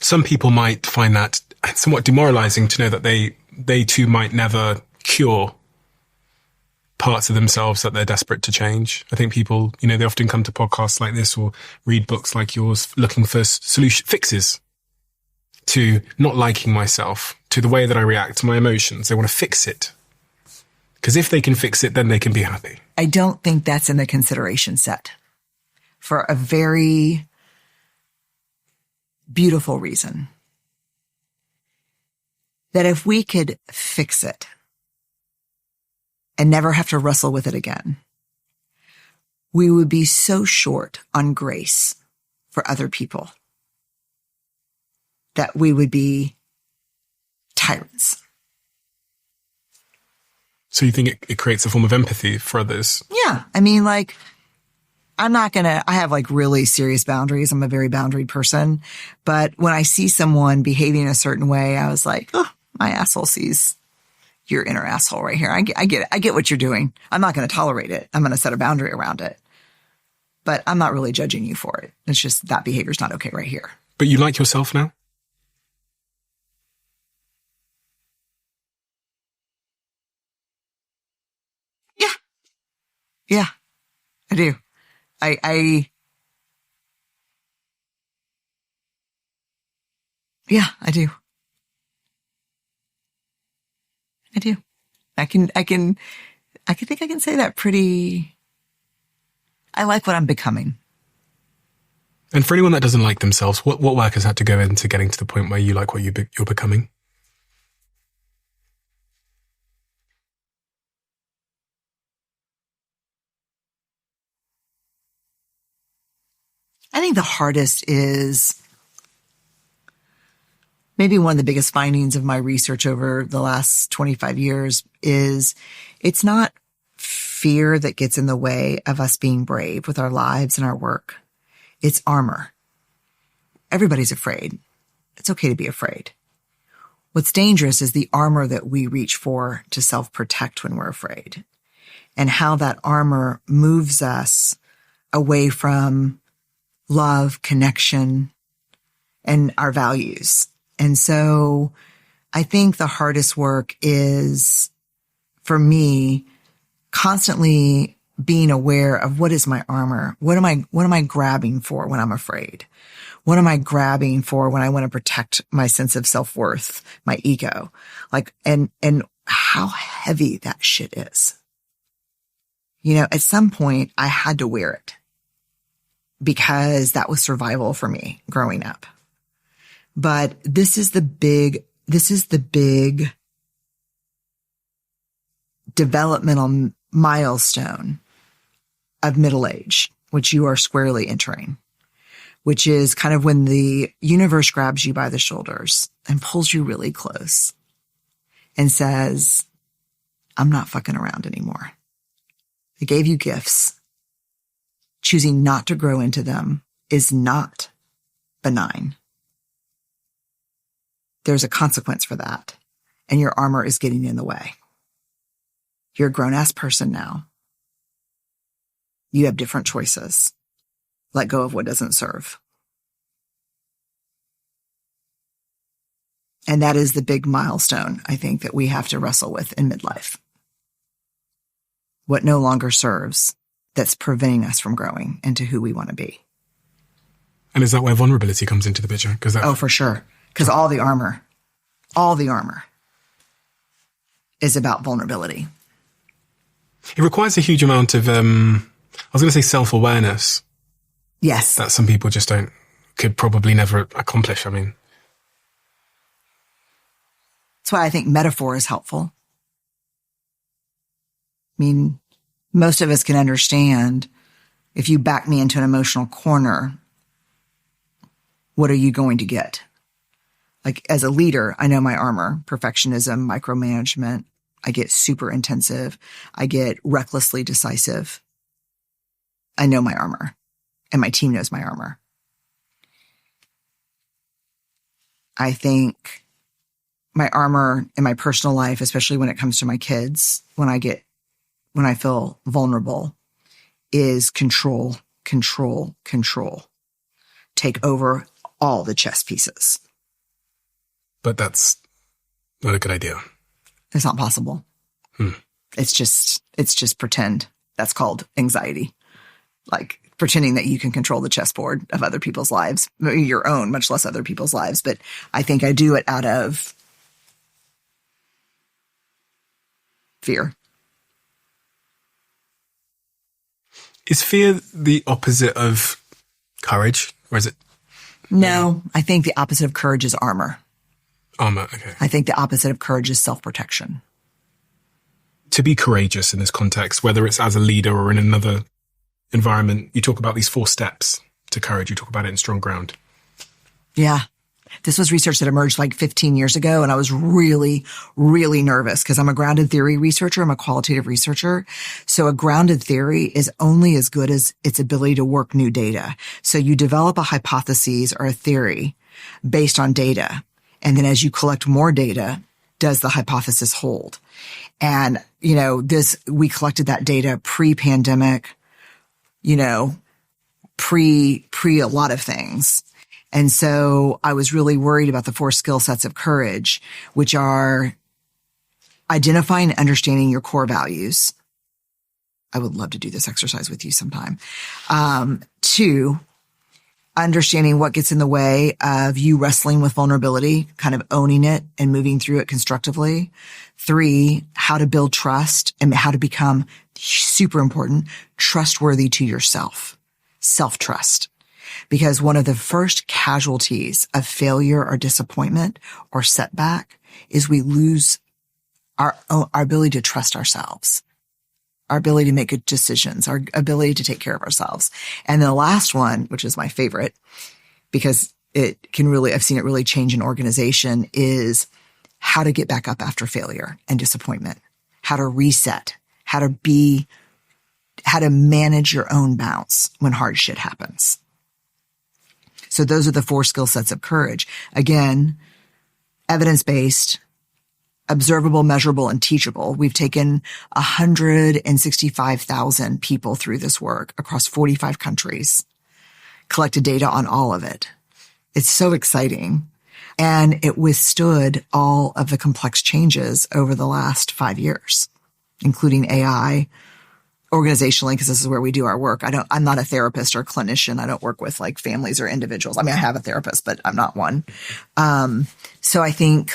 Some people might find that somewhat demoralizing to know that they too might never cure parts of themselves that they're desperate to change. I think people, they often come to podcasts like this or read books like yours looking for fixes to not liking myself, to the way that I react to my emotions. They want to fix it. Because if they can fix it, then they can be happy. I don't think that's in the consideration set for a very beautiful reason. That if we could fix it and never have to wrestle with it again, we would be so short on grace for other people that we would be tyrants. So you think it creates a form of empathy for others? Yeah. I mean, like, I have like really serious boundaries. I'm a very boundaried person. But when I see someone behaving a certain way, I was like, oh, my asshole sees your inner asshole right here. I get it. I get what you're doing. I'm not going to tolerate it. I'm going to set a boundary around it. But I'm not really judging you for it. It's just that behavior's not okay right here. But you like yourself now? Yeah. Yeah, I do. Yeah, I do. I do. I think I can say that pretty. I like what I'm becoming. And for anyone that doesn't like themselves, what work has had to go into getting to the point where you like what you're becoming? I think the hardest is maybe one of the biggest findings of my research over the last 25 years is it's not fear that gets in the way of us being brave with our lives and our work. It's armor. Everybody's afraid. It's okay to be afraid. What's dangerous is the armor that we reach for to self-protect when we're afraid, and how that armor moves us away from love, connection, and our values. And so I think the hardest work is, for me, constantly being aware of what is my armor? What am I grabbing for when I'm afraid? What am I grabbing for when I want to protect my sense of self-worth, my ego? Like, and how heavy that shit is. At some point I had to wear it, because that was survival for me growing up. But this is the big developmental milestone of middle age, which you are squarely entering, which is kind of when the universe grabs you by the shoulders and pulls you really close and says, I'm not fucking around anymore. I gave you gifts. Choosing not to grow into them is not benign. There's a consequence for that, and your armor is getting in the way. You're a grown-ass person now. You have different choices. Let go of what doesn't serve. And that is the big milestone, I think, that we have to wrestle with in midlife. What no longer serves, that's preventing us from growing into who we want to be. And is that where vulnerability comes into the picture? Oh, for sure. Because all the armor is about vulnerability. It requires a huge amount of, I was going to say self-awareness. Yes. That some people just could probably never accomplish. I mean. That's why I think metaphor is helpful. mean, most of us can understand if you back me into an emotional corner, what are you going to get? Like as a leader, I know my armor, perfectionism, micromanagement. I get super intensive. I get recklessly decisive. I know my armor, and my team knows my armor. I think my armor in my personal life, especially when it comes to my kids, when I feel vulnerable, is control, control, control. Take over all the chess pieces. But that's not a good idea. It's not possible. It's just pretend. That's called anxiety. Like pretending that you can control the chessboard of other people's lives, your own, much less other people's lives. But I think I do it out of fear. Is fear the opposite of courage, or is it? No, I think the opposite of courage is armor. Armor, okay. I think the opposite of courage is self-protection. To be courageous in this context, whether it's as a leader or in another environment, you talk about these 4 steps to courage. You talk about it in Strong Ground. Yeah. This was research that emerged like 15 years ago, and I was really, really nervous because I'm a grounded theory researcher. I'm a qualitative researcher. So a grounded theory is only as good as its ability to work new data. So you develop a hypothesis or a theory based on data. And then as you collect more data, does the hypothesis hold? And, we collected that data pre-pandemic, pre a lot of things. And so I was really worried about the 4 skill sets of courage, which are identifying and understanding your core values. I would love to do this exercise with you sometime. 2, understanding what gets in the way of you wrestling with vulnerability, kind of owning it and moving through it constructively. 3, how to build trust and how to become, super important, trustworthy to yourself. Self-trust. Because one of the first casualties of failure or disappointment or setback is we lose our ability to trust ourselves, our ability to make good decisions, our ability to take care of ourselves. And the last one, which is my favorite, because I've seen it really change an organization, is how to get back up after failure and disappointment, how to reset, how to manage your own bounce when hard shit happens. So those are the 4 skill sets of courage. Again, evidence-based, observable, measurable, and teachable. We've taken 165,000 people through this work across 45 countries, collected data on all of it. It's so exciting. And it withstood all of the complex changes over the last 5 years, including AI, organizationally, because this is where we do our work. I'm not a therapist or a clinician. I don't work with like families or individuals. I mean, I have a therapist, but I'm not one. So I think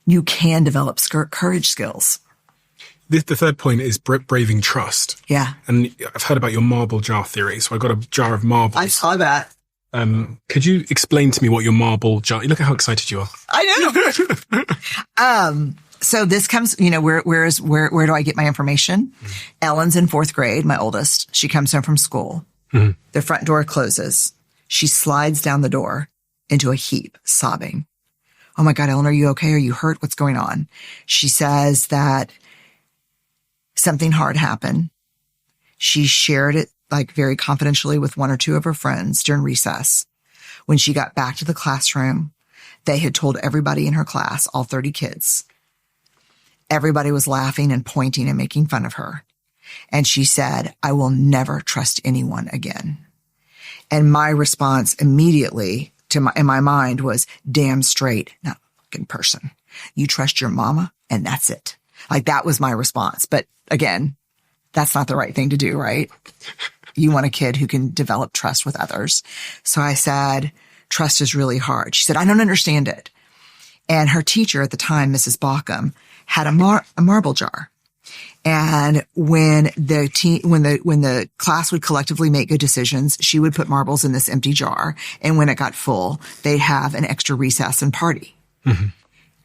you can develop courage skills. The third point is braving trust. Yeah. And I've heard about your marble jar theory. So I got a jar of marbles. I saw that. Could you explain to me what your marble jar, look at how excited you are. I know. So this comes, where do I get my information? Mm-hmm. Ellen's in 4th grade, my oldest. She comes home from school. Mm-hmm. The front door closes. She slides down the door into a heap, sobbing. Oh my God, Ellen, are you okay? Are you hurt? What's going on? She says that something hard happened. She shared it like very confidentially with 1 or 2 of her friends during recess. When she got back to the classroom, they had told everybody in her class, all 30 kids. Everybody was laughing and pointing and making fun of her. And she said, I will never trust anyone again. And my response immediately in my mind was, damn straight, not fucking person. You trust your mama and that's it. Like that was my response. But again, that's not the right thing to do, right? You want a kid who can develop trust with others. So I said, trust is really hard. She said, I don't understand it. And her teacher at the time, Mrs. Bauckham, had a marble jar. And when the class would collectively make good decisions, she would put marbles in this empty jar. And when it got full, they'd have an extra recess and party. Mm-hmm.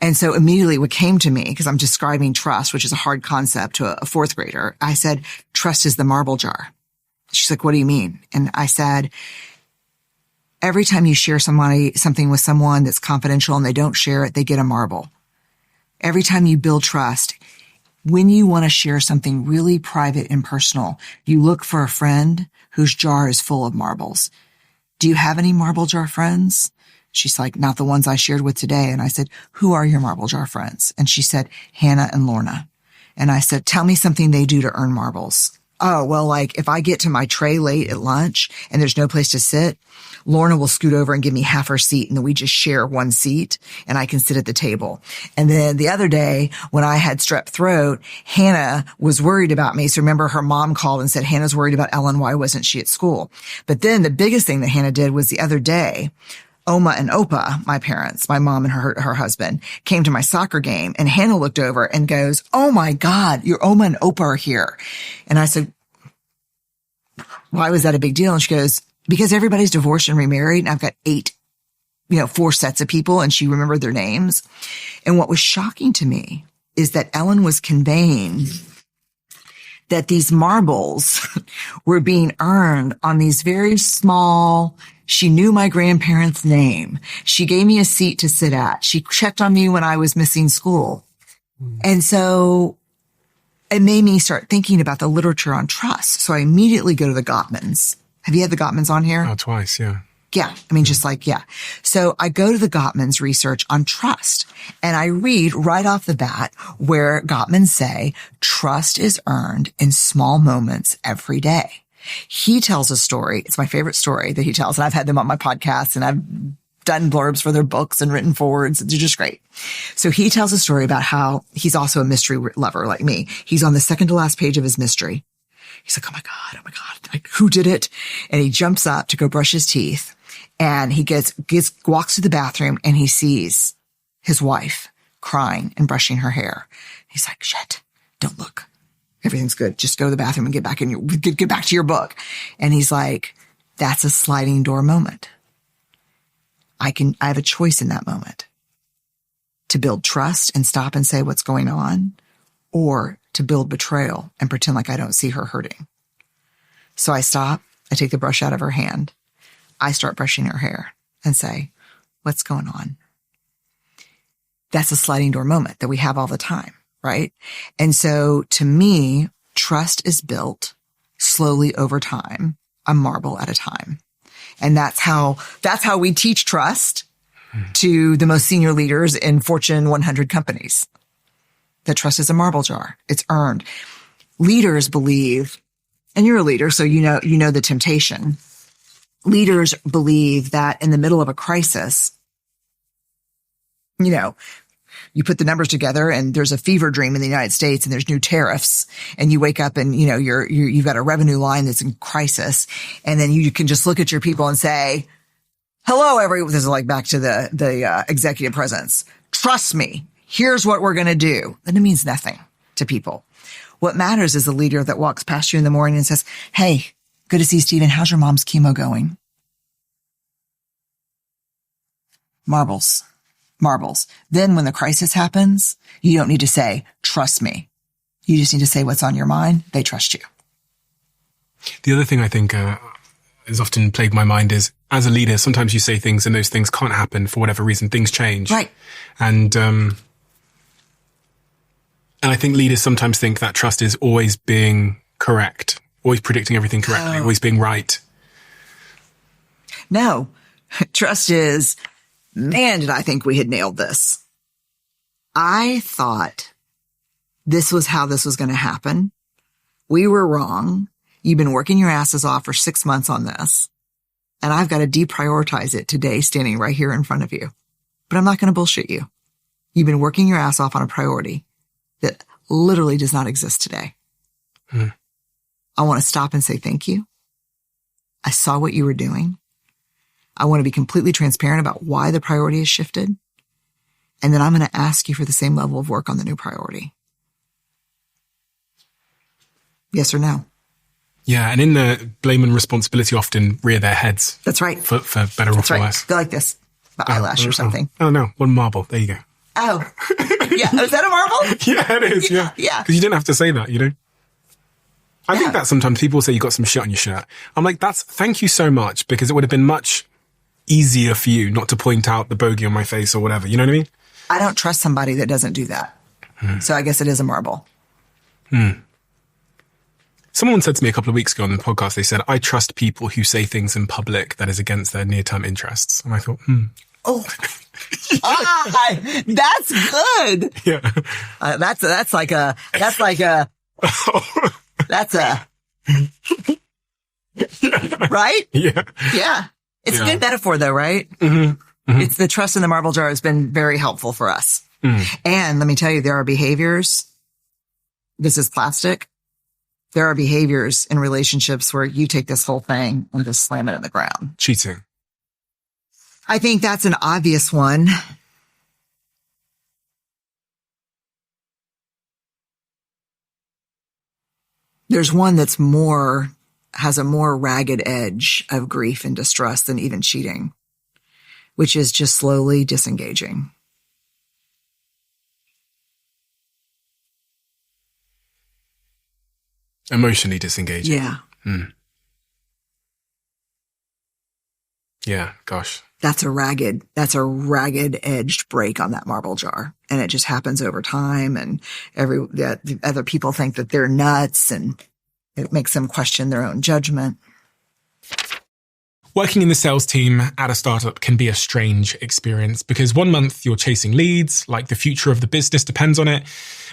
And so immediately what came to me, because I'm describing trust, which is a hard concept to a fourth grader, I said, trust is the marble jar. She's like, what do you mean? And I said, every time you share something with someone that's confidential and they don't share it, they get a marble. Every time you build trust, when you want to share something really private and personal, you look for a friend whose jar is full of marbles. Do you have any marble jar friends? She's like, not the ones I shared with today. And I said, who are your marble jar friends? And she said, Hannah and Lorna. And I said, tell me something they do to earn marbles. Oh, well, like if I get to my tray late at lunch and there's no place to sit, Lorna will scoot over and give me half her seat, and then we just share one seat and I can sit at the table. And then the other day when I had strep throat, Hannah was worried about me. So remember, her mom called and said, Hannah's worried about Ellen. Why wasn't she at school? But then the biggest thing that Hannah did was the other day, Oma and Opa, my parents, my mom and her husband, came to my soccer game, and Hannah looked over and goes, oh my God, your Oma and Opa are here. And I said, why was that a big deal? And she goes, because everybody's divorced and remarried, and I've got 4 sets of people, and she remembered their names. And what was shocking to me is that Ellen was conveying that these marbles were being earned on these very small. She knew my grandparents' name. She gave me a seat to sit at. She checked on me when I was missing school. And so it made me start thinking about the literature on trust. So I immediately go to the Gottmans. Have you had the Gottmans on here? Oh, twice, yeah. Yeah. I mean, just like, yeah. So I go to the Gottmans research on trust, and I read right off the bat where Gottmans say trust is earned in small moments every day. He tells a story. It's my favorite story that he tells, and I've had them on my podcast, and I've done blurbs for their books and written forwards. They're just great. So he tells a story about how he's also a mystery lover like me. He's on the second to last page of his mystery. He's like, oh my God, like, who did it? And he jumps up to go brush his teeth, and he walks to the bathroom, and he sees his wife crying and brushing her hair. He's like, shit, don't look. Everything's good. Just go to the bathroom and get back to your book. And he's like, that's a sliding door moment. I have a choice in that moment to build trust and stop and say what's going on, or to build betrayal and pretend like I don't see her hurting. So I stop, I take the brush out of her hand, I start brushing her hair and say, what's going on? That's a sliding door moment that we have all the time, right? And so to me, trust is built slowly over time, a marble at a time. And that's how we teach trust to the most senior leaders in Fortune 100 companies. That trust is a marble jar. It's earned. Leaders believe, and you're a leader, so you know the temptation. Leaders believe that in the middle of a crisis, you put the numbers together and there's a fever dream in the United States and there's new tariffs, and you wake up and, you've got a revenue line that's in crisis. And then you can just look at your people and say, hello, everyone. This is like back to the executive presence. Trust me. Here's what we're going to do. And it means nothing to people. What matters is the leader that walks past you in the morning and says, hey, good to see you, Stephen. How's your mom's chemo going? Marbles. Then when the crisis happens, you don't need to say, trust me. You just need to say what's on your mind. They trust you. The other thing I think has often plagued my mind is, as a leader, sometimes you say things and those things can't happen for whatever reason. Things change. Right. And I think leaders sometimes think that trust is always being correct, always predicting everything correctly, always being right. No, trust is, man, did I think we had nailed this. I thought this was how this was going to happen. We were wrong. You've been working your asses off for 6 months on this, and I've got to deprioritize it today, standing right here in front of you. But I'm not going to bullshit you. You've been working your ass off on a priority that literally does not exist today. I want to stop and say thank you. I saw what you were doing. I want to be completely transparent about why the priority has shifted. And then I'm going to ask you for the same level of work on the new priority. Yes or no? Yeah, and in the blame and responsibility often rear their heads. That's right. For better or for worse. Go like this. Eyelash or something. Oh, no. One marble. There you go. Oh, yeah. Is that a marble? Yeah, it is. Yeah. Yeah. Because you didn't have to say that, you know? I think that sometimes people say you got some shit on your shirt. I'm like, thank you so much, because it would have been much easier for you not to point out the bogey on my face or whatever. You know what I mean? I don't trust somebody that doesn't do that. So I guess it is a marble. Someone said to me a couple of weeks ago on the podcast, they said, I trust people who say things in public that is against their near-term interests. And I thought, Oh, that's good. Yeah. That's like a, right? Yeah. Yeah. It's a good metaphor though, right? It's the trust in the marble jar has been very helpful for us. And let me tell you, there are behaviors. This is plastic. There are behaviors in relationships where you take this whole thing and just slam it in the ground. Cheating. I think that's an obvious one. There's one that's has a more ragged edge of grief and distress than even cheating, which is just slowly disengaging. Emotionally disengaging. Yeah. Yeah, gosh. That's a ragged edged break on that marble jar. And it just happens over time. And other people think that they're nuts, and it makes them question their own judgment. Working in the sales team at a startup can be a strange experience, because one month you're chasing leads, like the future of the business depends on it,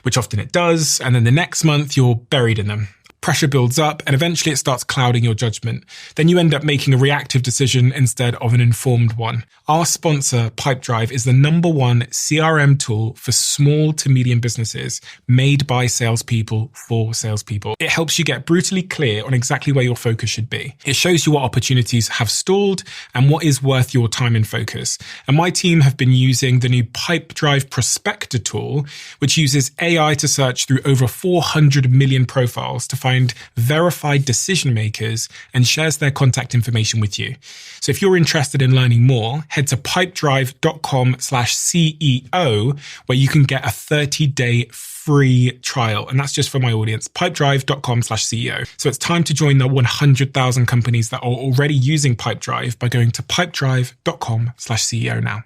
which often it does. And then the next month you're buried in them. Pressure builds up, and eventually it starts clouding your judgment. Then you end up making a reactive decision instead of an informed one. Our sponsor, Pipedrive, is the #1 CRM tool for small to medium businesses, made by salespeople for salespeople. It helps you get brutally clear on exactly where your focus should be. It shows you what opportunities have stalled and what is worth your time and focus. And my team have been using the new Pipedrive Prospector tool, which uses AI to search through over 400 million profiles to find verified decision makers and shares their contact information with you. So if you're interested in learning more, head to pipedrive.com/CEO, where you can get a 30-day free trial. And that's just for my audience, pipedrive.com/CEO. So it's time to join the 100,000 companies that are already using Pipedrive by going to pipedrive.com/CEO now.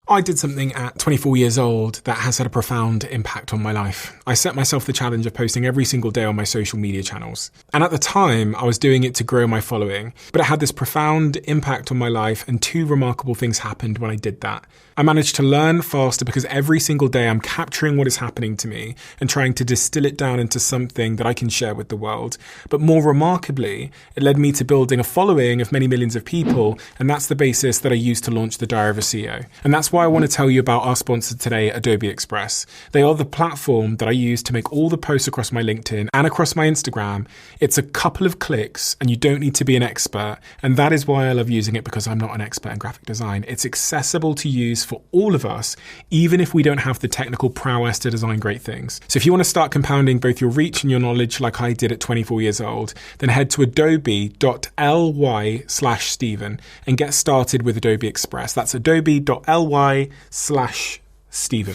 I did something at 24 years old that has had a profound impact on my life. I set myself the challenge of posting every single day on my social media channels. And at the time, I was doing it to grow my following, but it had this profound impact on my life, and two remarkable things happened when I did that. I managed to learn faster because every single day I'm capturing what is happening to me and trying to distill it down into something that I can share with the world. But more remarkably, it led me to building a following of many millions of people, and that's the basis that I used to launch the Diary of a CEO. And that's why I want to tell you about our sponsor today, Adobe Express. They are the platform that I use to make all the posts across my LinkedIn and across my Instagram. It's a couple of clicks and you don't need to be an expert. And that is why I love using it, because I'm not an expert in graphic design. It's accessible to use for all of us, even if we don't have the technical prowess to design great things. So if you want to start compounding both your reach and your knowledge like I did at 24 years old, then head to adobe.ly/Stephen and get started with Adobe Express. That's adobe.ly/Stephen.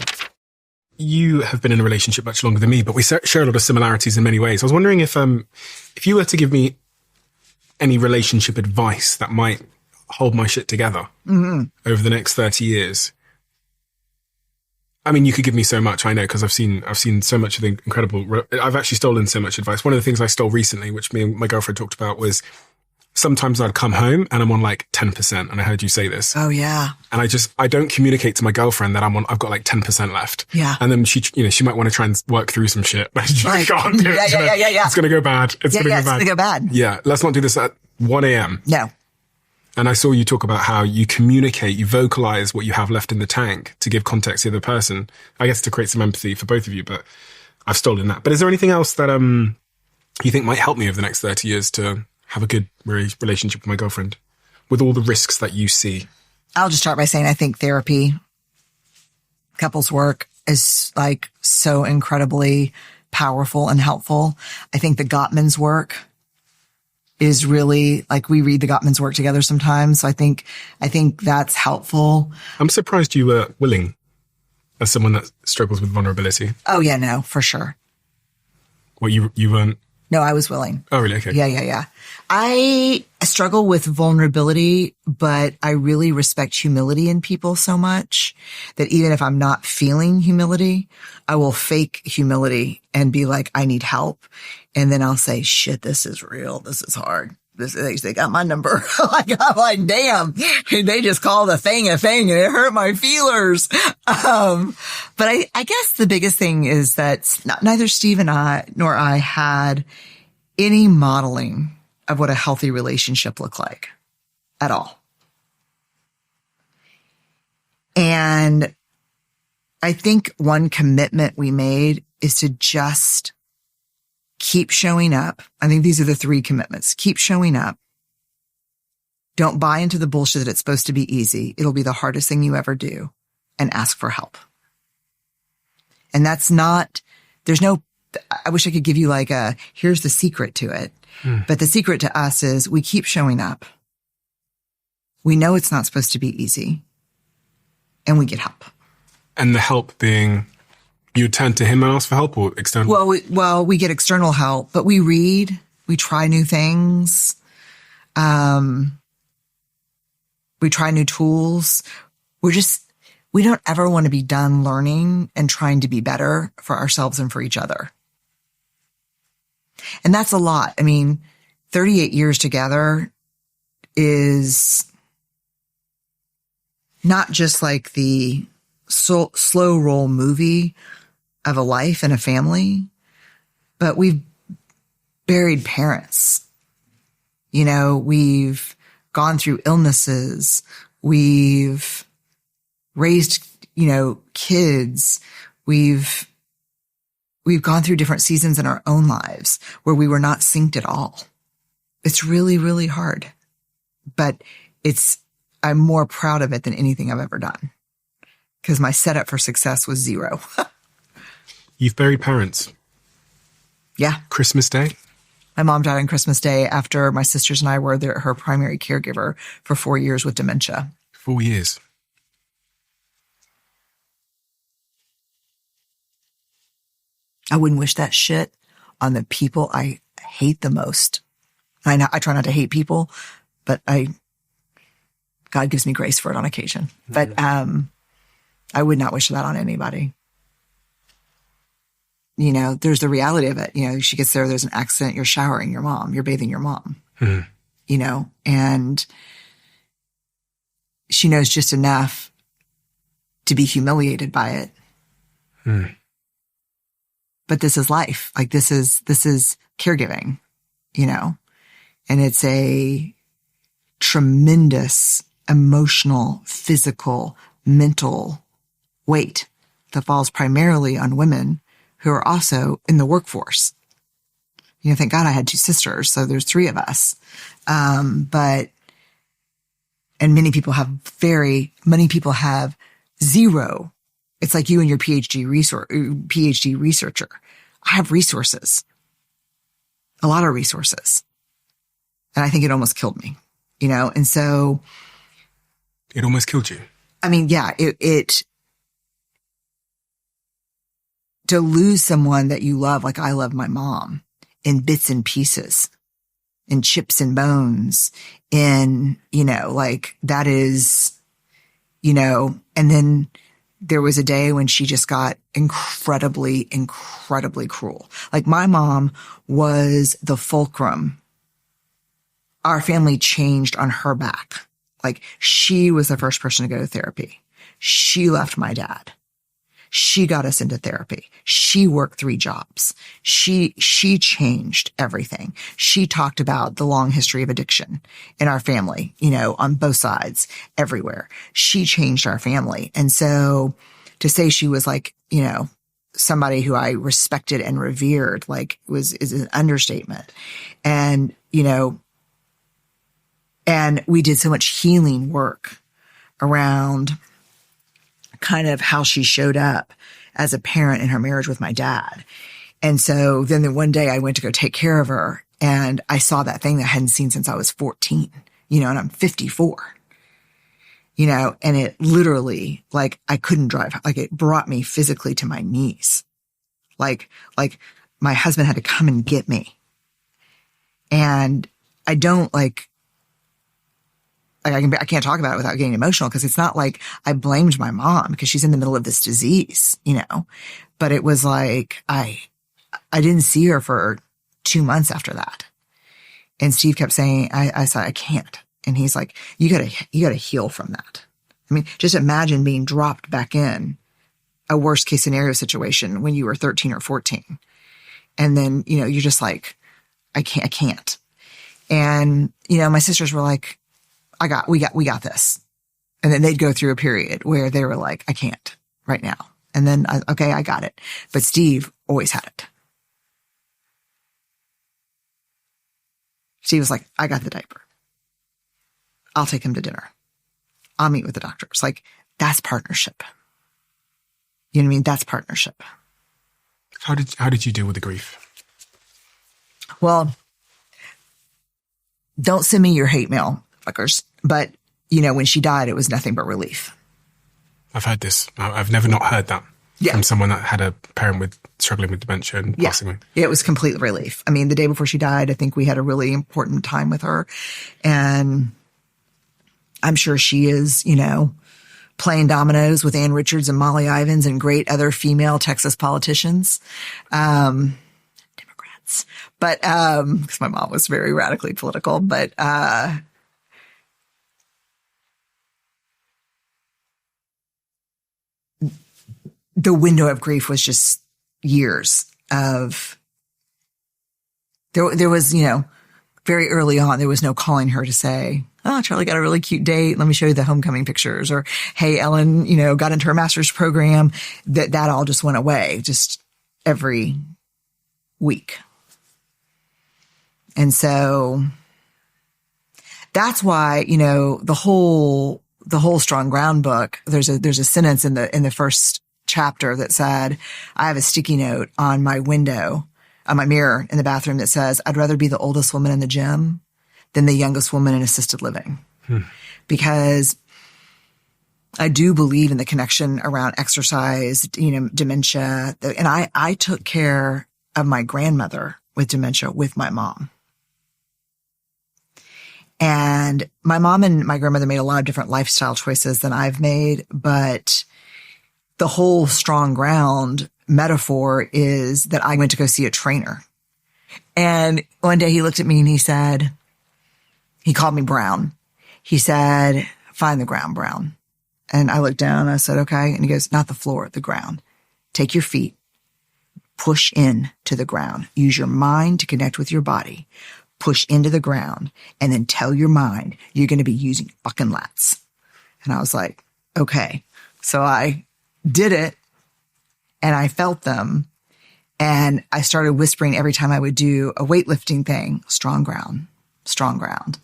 You have been in a relationship much longer than me, but we share a lot of similarities in many ways. I was wondering if you were to give me any relationship advice that might hold my shit together over the next 30 years. I mean, you could give me so much, I know, because I've seen so much of the incredible. I've actually stolen so much advice. One of the things I stole recently, which me and my girlfriend talked about, was sometimes I'd come home and I'm on like 10%, and I heard you say this. Oh yeah. And I don't communicate to my girlfriend that I've got like 10% left. Yeah. And then she might want to try and work through some shit. But she Right. can't do it. Yeah. It's going to go bad. It's going to go bad. Yeah. Let's not do this at 1 a.m. No. And I saw you talk about how you communicate, you vocalize what you have left in the tank to give context to the other person. I guess to create some empathy for both of you, but I've stolen that. But is there anything else that you think might help me over the next 30 years to have a good relationship with my girlfriend, with all the risks that you see? I'll just start by saying I think therapy, couples work is like so incredibly powerful and helpful. I think the Gottman's work is really, like, we read the Gottman's work together sometimes. So I think that's helpful. I'm surprised you were willing as someone that struggles with vulnerability? Oh yeah, no, for sure. Well, you weren't? No, I was willing. Oh, really? Okay. Yeah. I struggle with vulnerability, but I really respect humility in people so much that even if I'm not feeling humility, I will fake humility and be like, I need help. And then I'll say, shit, this is real. This is hard. They got my number. I'm like, damn, they just called a thing and it hurt my feelers. But I guess the biggest thing is that neither Steve and I nor I had any modeling of what a healthy relationship looked like at all. And I think one commitment we made is to just keep showing up. I think these are the 3 commitments. Keep showing up. Don't buy into the bullshit that it's supposed to be easy. It'll be the hardest thing you ever do. And ask for help. And that's not, I wish I could give you like here's the secret to it. But the secret to us is we keep showing up. We know it's not supposed to be easy. And we get help. And the help being, you turn to him and ask for help, or external? Well, we get external help, but we read, we try new things. We try new tools. We don't ever want to be done learning and trying to be better for ourselves and for each other. And that's a lot. I mean, 38 years together is not just like the slow roll movie of a life and a family, but we've buried parents. You know, we've gone through illnesses. We've raised, kids. We've gone through different seasons in our own lives where we were not synced at all. It's really, really hard, but I'm more proud of it than anything I've ever done because my setup for success was 0. You've buried parents. Yeah. Christmas Day? My mom died on Christmas Day after my sisters and I were her primary caregiver for 4 years with dementia. 4 years. I wouldn't wish that shit on the people I hate the most. I try not to hate people, but God gives me grace for it on occasion. But I would not wish that on anybody. There's the reality of it. She gets there's an accident, you're showering your mom, you're bathing your mom, and she knows just enough to be humiliated by it. But this is life. Like this is caregiving, and it's a tremendous emotional, physical, mental weight that falls primarily on women who are also in the workforce. Thank God I had 2 sisters, so there's 3 of us. And many people have 0. It's like you and your PhD researcher. I have resources, a lot of resources. And I think it almost killed me, and so. It almost killed you. I mean, yeah, to lose someone that you love, like I love my mom, in bits and pieces, in chips and bones, like that is, and then there was a day when she just got incredibly, incredibly cruel. Like my mom was the fulcrum. Our family changed on her back. Like she was the first person to go to therapy. She left my dad. She got us into therapy. She worked 3 jobs. She changed everything. She talked about the long history of addiction in our family, on both sides, everywhere. She changed our family. And so to say she was like, somebody who I respected and revered, like is an understatement. And, and we did so much healing work around kind of how she showed up as a parent in her marriage with my dad. And so then the one day I went to go take care of her and I saw that thing that I hadn't seen since I was 14, and I'm 54. and it literally, like, I couldn't drive. Like, it brought me physically to my knees. Like my husband had to come and get me. And I don't I can't talk about it without getting emotional, because it's not like I blamed my mom because she's in the middle of this disease, but it was like, I didn't see her for 2 months after that. And Steve kept saying, I said, I can't. And he's like, you gotta heal from that. I mean, just imagine being dropped back in a worst case scenario situation when you were 13 or 14. And then, you're just like, I can't. And, my sisters were like, we got this. And then they'd go through a period where they were like, I can't right now. And then, I got it. But Steve always had it. Steve was like, I got the diaper. I'll take him to dinner. I'll meet with the doctors. Like, that's partnership. You know what I mean? That's partnership. How did you deal with the grief? Well, don't send me your hate mail, fuckers. But, when she died, it was nothing but relief. I've heard this. I've never not heard that from someone that had a parent struggling with dementia and passing away. Yeah, it was complete relief. I mean, the day before she died, I think we had a really important time with her. And I'm sure she is, playing dominoes with Ann Richards and Molly Ivins and great other female Texas politicians, Democrats. But, because my mom was very radically political, but, the window of grief was just years of, there was, very early on, there was no calling her to say, oh, Charlie got a really cute date. Let me show you the homecoming pictures. Or, hey, Ellen, got into her master's program. That all just went away just every week. And so that's why, the whole Strong Ground book, there's a sentence in the first chapter that said, I have a sticky note on my window, on my mirror in the bathroom that says, I'd rather be the oldest woman in the gym than the youngest woman in assisted living. Because I do believe in the connection around exercise, dementia. And I took care of my grandmother with dementia with my mom. And my mom and my grandmother made a lot of different lifestyle choices than I've made, but the whole Strong Ground metaphor is that I went to go see a trainer. And one day he looked at me and he called me Brown. He said, find the ground, Brown. And I looked down and I said, okay. And he goes, not the floor, the ground. Take your feet, push in to the ground. Use your mind to connect with your body. Push into the ground and then tell your mind you're going to be using fucking lats. And I was like, okay. So I did it and I felt them. And I started whispering every time I would do a weightlifting thing, strong ground, strong ground.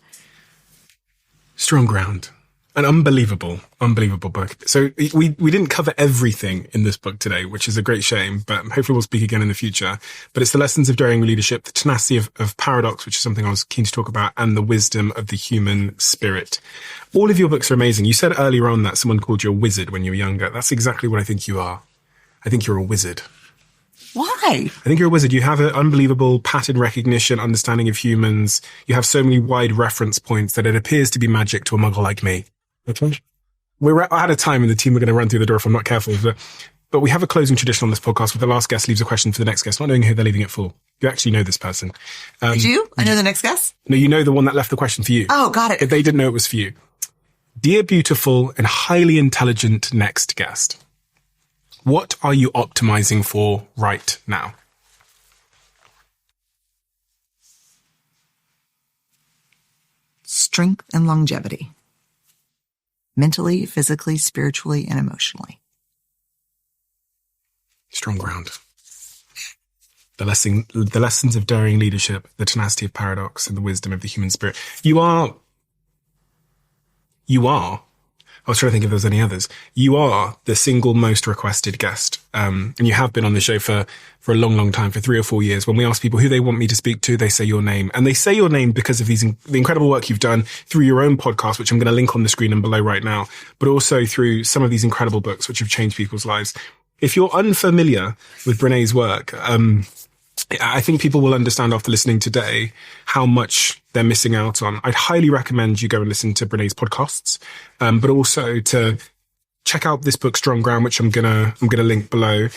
Strong Ground. An unbelievable book. So we didn't cover everything in this book today, which is a great shame, but hopefully we'll speak again in the future. But it's the lessons of daring leadership, the tenacity of paradox, which is something I was keen to talk about, and the wisdom of the human spirit. All of your books are amazing. You said earlier on that someone called you a wizard when you were younger. That's exactly what I think you are. I think you're a wizard. Why? I think you're a wizard. You have an unbelievable pattern recognition, understanding of humans. You have so many wide reference points that it appears to be magic to a muggle like me. Okay. We're out of time and the team are going to run through the door if I'm not careful. But we have a closing tradition on this podcast where the last guest leaves a question for the next guest, not knowing who they're leaving it for. You actually know this person. Did you? I know the next guest? No, you know the one that left the question for you. Oh, got it. If they didn't know it was for you. Dear beautiful and highly intelligent next guest, what are you optimizing for right now? Strength and longevity. Mentally, physically, spiritually, and emotionally. Strong Ground. The lessons of daring leadership, the tenacity of paradox, and the wisdom of the human spirit. You are I was trying to think if there was any others. You are the single most requested guest. And you have been on the show for a long, long time, for 3 or 4 years. When we ask people who they want me to speak to, they say your name. And they say your name because of the incredible work you've done through your own podcast, which I'm going to link on the screen and below right now, but also through some of these incredible books which have changed people's lives. If you're unfamiliar with Brené's work, I think people will understand after listening today how much they're missing out on. I'd highly recommend you go and listen to Brené's podcasts, but also to check out this book, Strong Ground, which I'm gonna link below.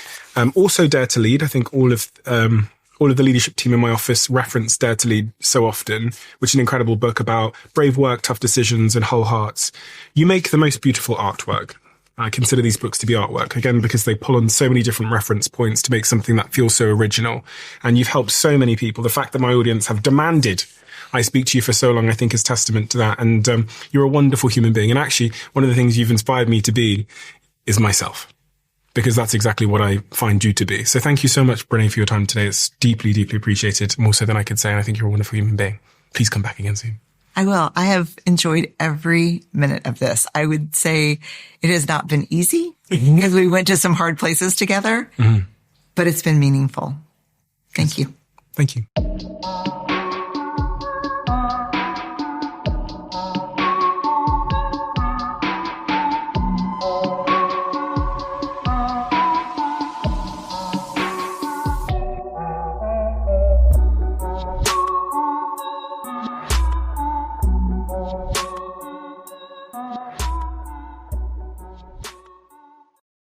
Also Dare to Lead. I think all of the leadership team in my office reference Dare to Lead so often, which is an incredible book about brave work, tough decisions, and whole hearts. You make the most beautiful artwork. I consider these books to be artwork, again, because they pull on so many different reference points to make something that feels so original. And you've helped so many people. The fact that my audience have demanded I speak to you for so long, I think is testament to that. And you're a wonderful human being. And actually, one of the things you've inspired me to be is myself, because that's exactly what I find you to be. So thank you so much, Brené, for your time today. It's deeply, deeply appreciated, more so than I could say. And I think you're a wonderful human being. Please come back again soon. I will. I have enjoyed every minute of this. I would say it has not been easy because we went to some hard places together, but it's been meaningful. Thank you. Thank you.